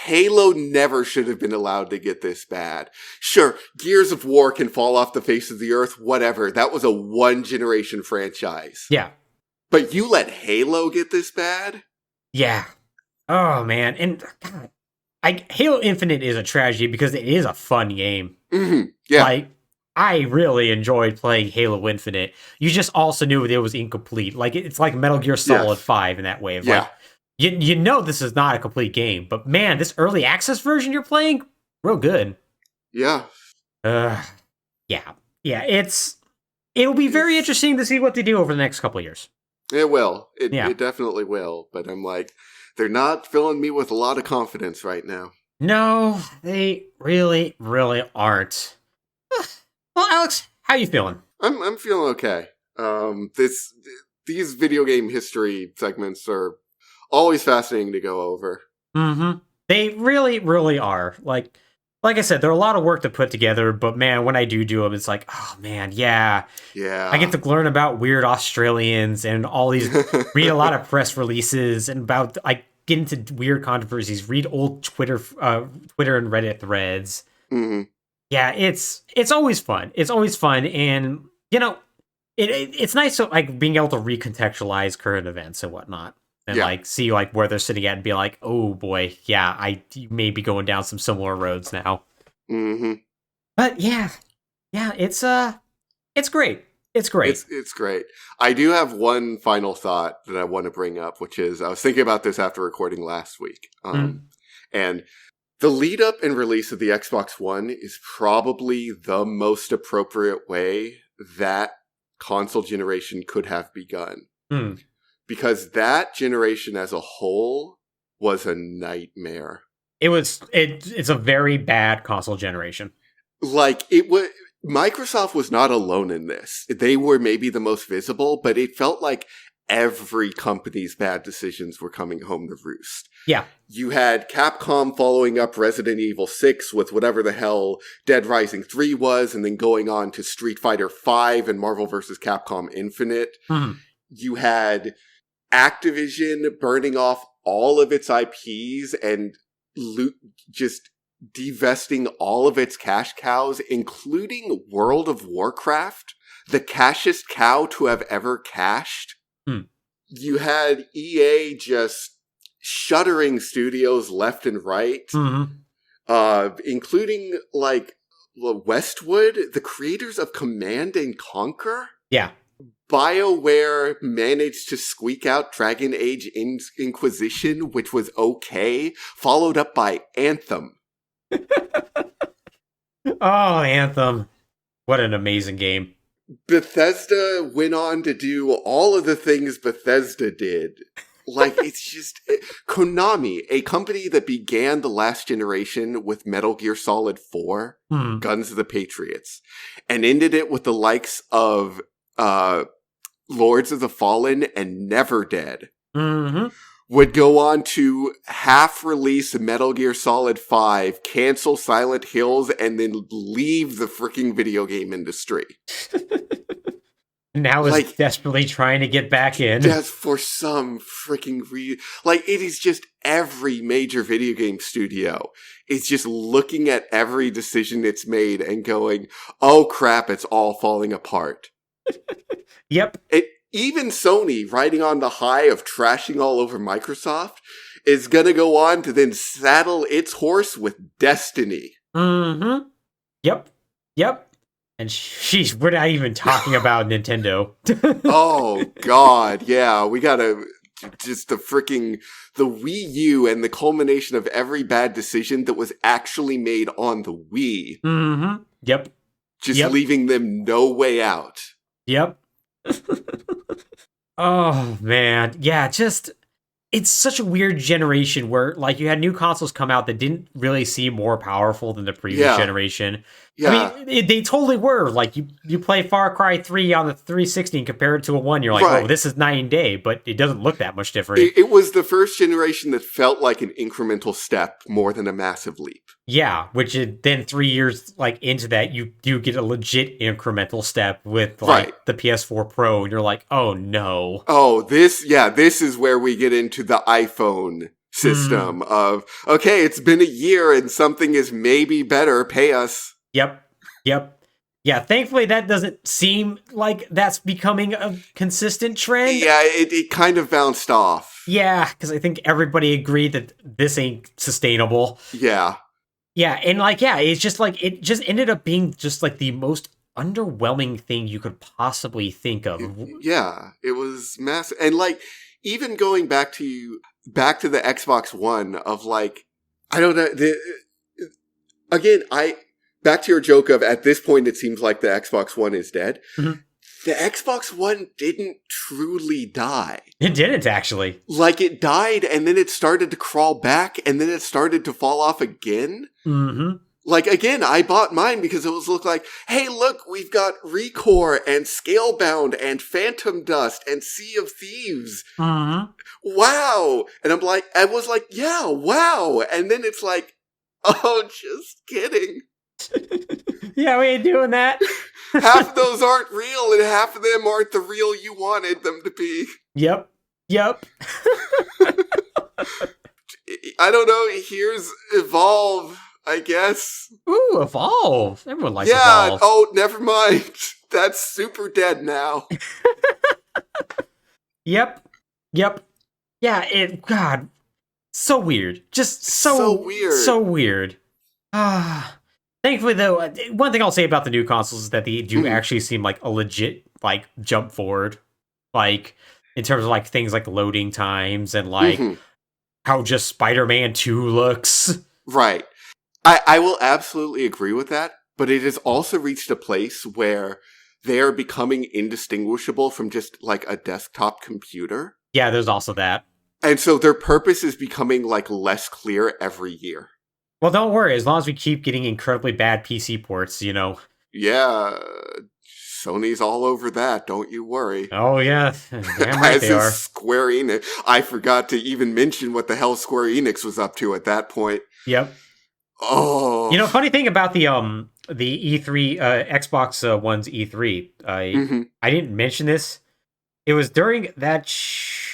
S2: Halo never should have been allowed to get this bad. Sure, Gears of War can fall off the face of the earth, whatever. That was a one-generation franchise.
S1: Yeah.
S2: But you let Halo get this bad?
S1: Yeah. Oh, man. And, God, Halo Infinite is a tragedy because it is a fun game.
S2: Yeah.
S1: Like, I really enjoyed playing Halo Infinite. You just also knew it was incomplete. Like, it's like Metal Gear Solid 5 in that way. Of like, you know this is not a complete game, but man, this early access version you're playing, real good.
S2: Yeah.
S1: Yeah. It'll be very interesting to see what they do over the next couple of years.
S2: It will. It definitely will. But I'm like, they're not filling me with a lot of confidence right now.
S1: No, they really, really aren't. Well, Alex, how you feeling?
S2: I'm feeling okay. These video game history segments are always fascinating to go over.
S1: They really, really are. Like I said, they're a lot of work to put together, but man, when I do them, it's like, oh man, yeah. I get to learn about weird Australians and all these, read a lot of press releases and about, I get into weird controversies, read old Twitter and Reddit threads. Yeah, it's always fun. It's always fun. And, you know, it's nice to like being able to recontextualize current events and whatnot, and like see like where they're sitting at and be like, oh boy, yeah, I may be going down some similar roads now.
S2: Mm-hmm.
S1: But yeah, it's great. It's great.
S2: It's great. I do have one final thought that I want to bring up, which is I was thinking about this after recording last week, and the lead up and release of the Xbox One is probably the most appropriate way that console generation could have begun. Because that generation as a whole was a nightmare.
S1: It's a very bad console generation.
S2: Like, Microsoft was not alone in this. They were maybe the most visible, but it felt like every company's bad decisions were coming home to roost.
S1: Yeah.
S2: You had Capcom following up Resident Evil 6 with whatever the hell Dead Rising 3 was, and then going on to Street Fighter 5 and Marvel vs. Capcom Infinite. You had Activision burning off all of its IPs and just divesting all of its cash cows, including World of Warcraft, the cashest cow to have ever cashed. You had EA just shuttering studios left and right, including like Westwood, the creators of Command and Conquer.
S1: Yeah.
S2: BioWare managed to squeak out Dragon Age Inquisition, which was okay, followed up by Anthem.
S1: Oh, Anthem. What an amazing game.
S2: Bethesda went on to do all of the things Bethesda did. Like, it's just... Konami, a company that began the last generation with Metal Gear Solid 4, Guns of the Patriots, and ended it with the likes of Lords of the Fallen and Never Dead, would go on to half-release Metal Gear Solid 5, cancel Silent Hills, and then leave the freaking video game industry.
S1: Now is like, desperately trying to get back in.
S2: Just for some freaking like, it is just every major video game studio is just looking at every decision it's made and going, oh crap, it's all falling apart.
S1: Yep.
S2: Even Sony, riding on the high of trashing all over Microsoft, is going to go on to then saddle its horse with Destiny.
S1: Yep. And sheesh, we're not even talking about Nintendo.
S2: Oh, God, yeah. We gotta... Just the Wii U and the culmination of every bad decision that was actually made on the Wii.
S1: Yep.
S2: Just leaving them no way out.
S1: Yep. Oh, man. Yeah, it's such a weird generation where, like, you had new consoles come out that didn't really seem more powerful than the previous generation. Yeah. I mean, they totally were. Like, you play Far Cry 3 on the 360 and compare it to a 1, you're like, oh, this is night and day, but it doesn't look that much different.
S2: It was the first generation that felt like an incremental step more than a massive leap. Yeah,
S1: which then 3 years like into that, you do get a legit incremental step with like the PS4 Pro, and you're like, oh no.
S2: Oh, this is where we get into the iPhone system of, okay, it's been a year and something is maybe better, pay us.
S1: Yep. Yeah, thankfully that doesn't seem like that's becoming a consistent trend.
S2: Yeah, it kind of bounced off.
S1: Yeah, because I think everybody agreed that this ain't sustainable.
S2: Yeah.
S1: Yeah, and it's just like, it just ended up being just like the most underwhelming thing you could possibly think of.
S2: Yeah, it was massive. And like, even going back to the Xbox One of like, I don't know, back to your joke of, at this point, it seems like the Xbox One is dead. The Xbox One didn't truly die.
S1: It didn't, actually.
S2: Like, it died, and then it started to crawl back, and then it started to fall off again. Like, again, I bought mine because it was like, hey, look, we've got Recore, and Scalebound, and Phantom Dust, and Sea of Thieves. Wow! And I was like, yeah, wow! And then it's like, oh, just kidding.
S1: Yeah, we ain't doing that.
S2: Half of those aren't real, and half of them aren't the real you wanted them to be.
S1: Yep.
S2: I don't know, here's Evolve, I guess.
S1: Ooh, Evolve. Everyone likes Evolve.
S2: Oh, never mind. That's super dead now.
S1: Yep. Yeah, God, so weird. Just
S2: So weird.
S1: So weird. Thankfully, though, one thing I'll say about the new consoles is that they do actually seem like a legit, like, jump forward. Like, in terms of, like, things like loading times and, like, how just Spider-Man 2 looks.
S2: Right. I will absolutely agree with that, but it has also reached a place where they are becoming indistinguishable from just, like, a desktop computer.
S1: Yeah, there's also that.
S2: And so their purpose is becoming, like, less clear every year.
S1: Well, don't worry. As long as we keep getting incredibly bad PC ports, you know.
S2: Yeah, Sony's all over that, don't you worry.
S1: Oh, yeah. Damn right they are.
S2: Square Enix. I forgot to even mention what the hell Square Enix was up to at that point.
S1: Yep.
S2: Oh.
S1: You know, funny thing about the E3, Xbox One's E3, I didn't mention this. It was during that...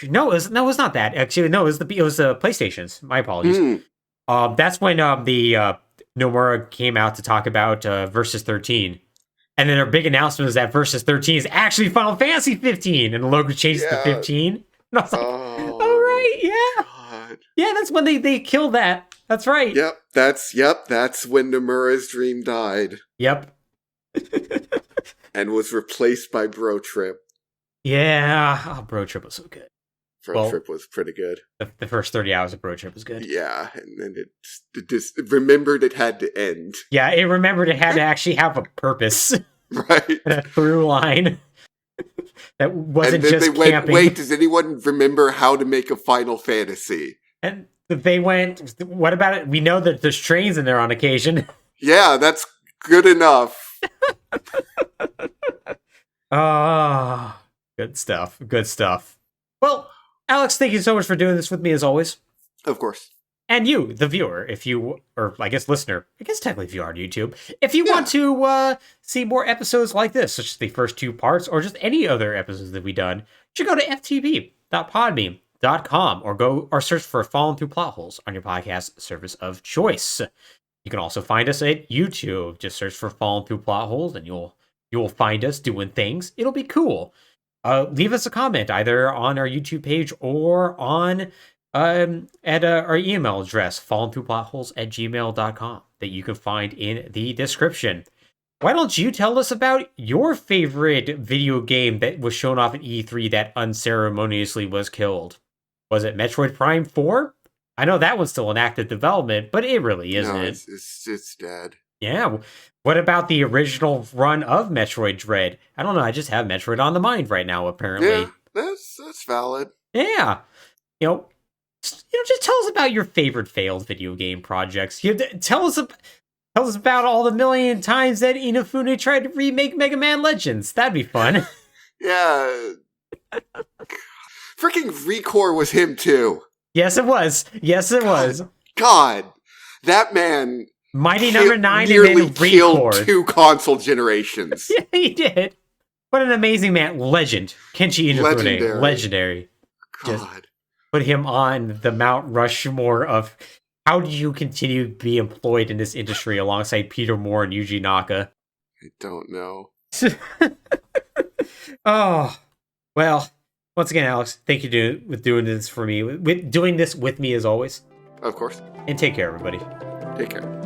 S1: No, it was not that. Actually, no, it was the PlayStation's. My apologies. That's when the Nomura came out to talk about Versus 13. And then their big announcement was that Versus 13 is actually Final Fantasy 15. And the logo changed to 15. And I was like, all right, yeah. God. Yeah, that's when they killed that. That's right.
S2: Yep, that's when Nomura's dream died.
S1: Yep.
S2: And was replaced by Bro Trip.
S1: Yeah. Oh, Bro Trip was so good.
S2: Bro Trip was pretty good.
S1: The first 30 hours of Bro Trip was good.
S2: Yeah, and then it just remembered it had to end.
S1: Yeah, it remembered it had to actually have a purpose.
S2: Right.
S1: And a through line. That wasn't just camping.
S2: Wait, does anyone remember how to make a Final Fantasy?
S1: And they went, what about it? We know that there's trains in there on occasion.
S2: Yeah, that's good enough.
S1: Good stuff. Good stuff. Well, Alex, thank you so much for doing this with me as always.
S2: Of course.
S1: And you, the viewer, or I guess listener, I guess technically if you are on YouTube, if you want to see more episodes like this, such as the first 2 parts, or just any other episodes that we've done, you should go to ftb.podbean.com or search for Falling Through Plot Holes on your podcast service of choice. You can also find us at YouTube. Just search for Falling Through Plot Holes and you'll find us doing things. It'll be cool. Leave us a comment either on our YouTube page or on at our email address, fallingthroughplotholes@gmail.com, that you can find in the description. Why don't you tell us about your favorite video game that was shown off at E3 that unceremoniously was killed? Was it Metroid Prime 4? I know that one's still in active development, but it really isn't.
S2: No, it's dead.
S1: Yeah. What about the original run of Metroid Dread? I don't know. I just have Metroid on the mind right now, apparently.
S2: Yeah, that's valid.
S1: Yeah. Just tell us about your favorite failed video game projects. Tell us about all the million times that Inafune tried to remake Mega Man Legends. That'd be fun.
S2: Yeah. Freaking Recore was him too.
S1: Yes, it was.
S2: God, that man.
S1: Mighty Number 9
S2: nearly
S1: and then
S2: killed
S1: Recore.
S2: 2 console generations.
S1: Yeah, he did. What an amazing man. Legend. Kenshi Inafune. Legendary.
S2: God.
S1: Just put him on the Mount Rushmore of how do you continue to be employed in this industry alongside Peter Moore and Yuji Naka?
S2: I don't know.
S1: Oh, well, once again, Alex, thank you for doing this for me. Doing this with me as always.
S2: Of course.
S1: And take care, everybody.
S2: Take care.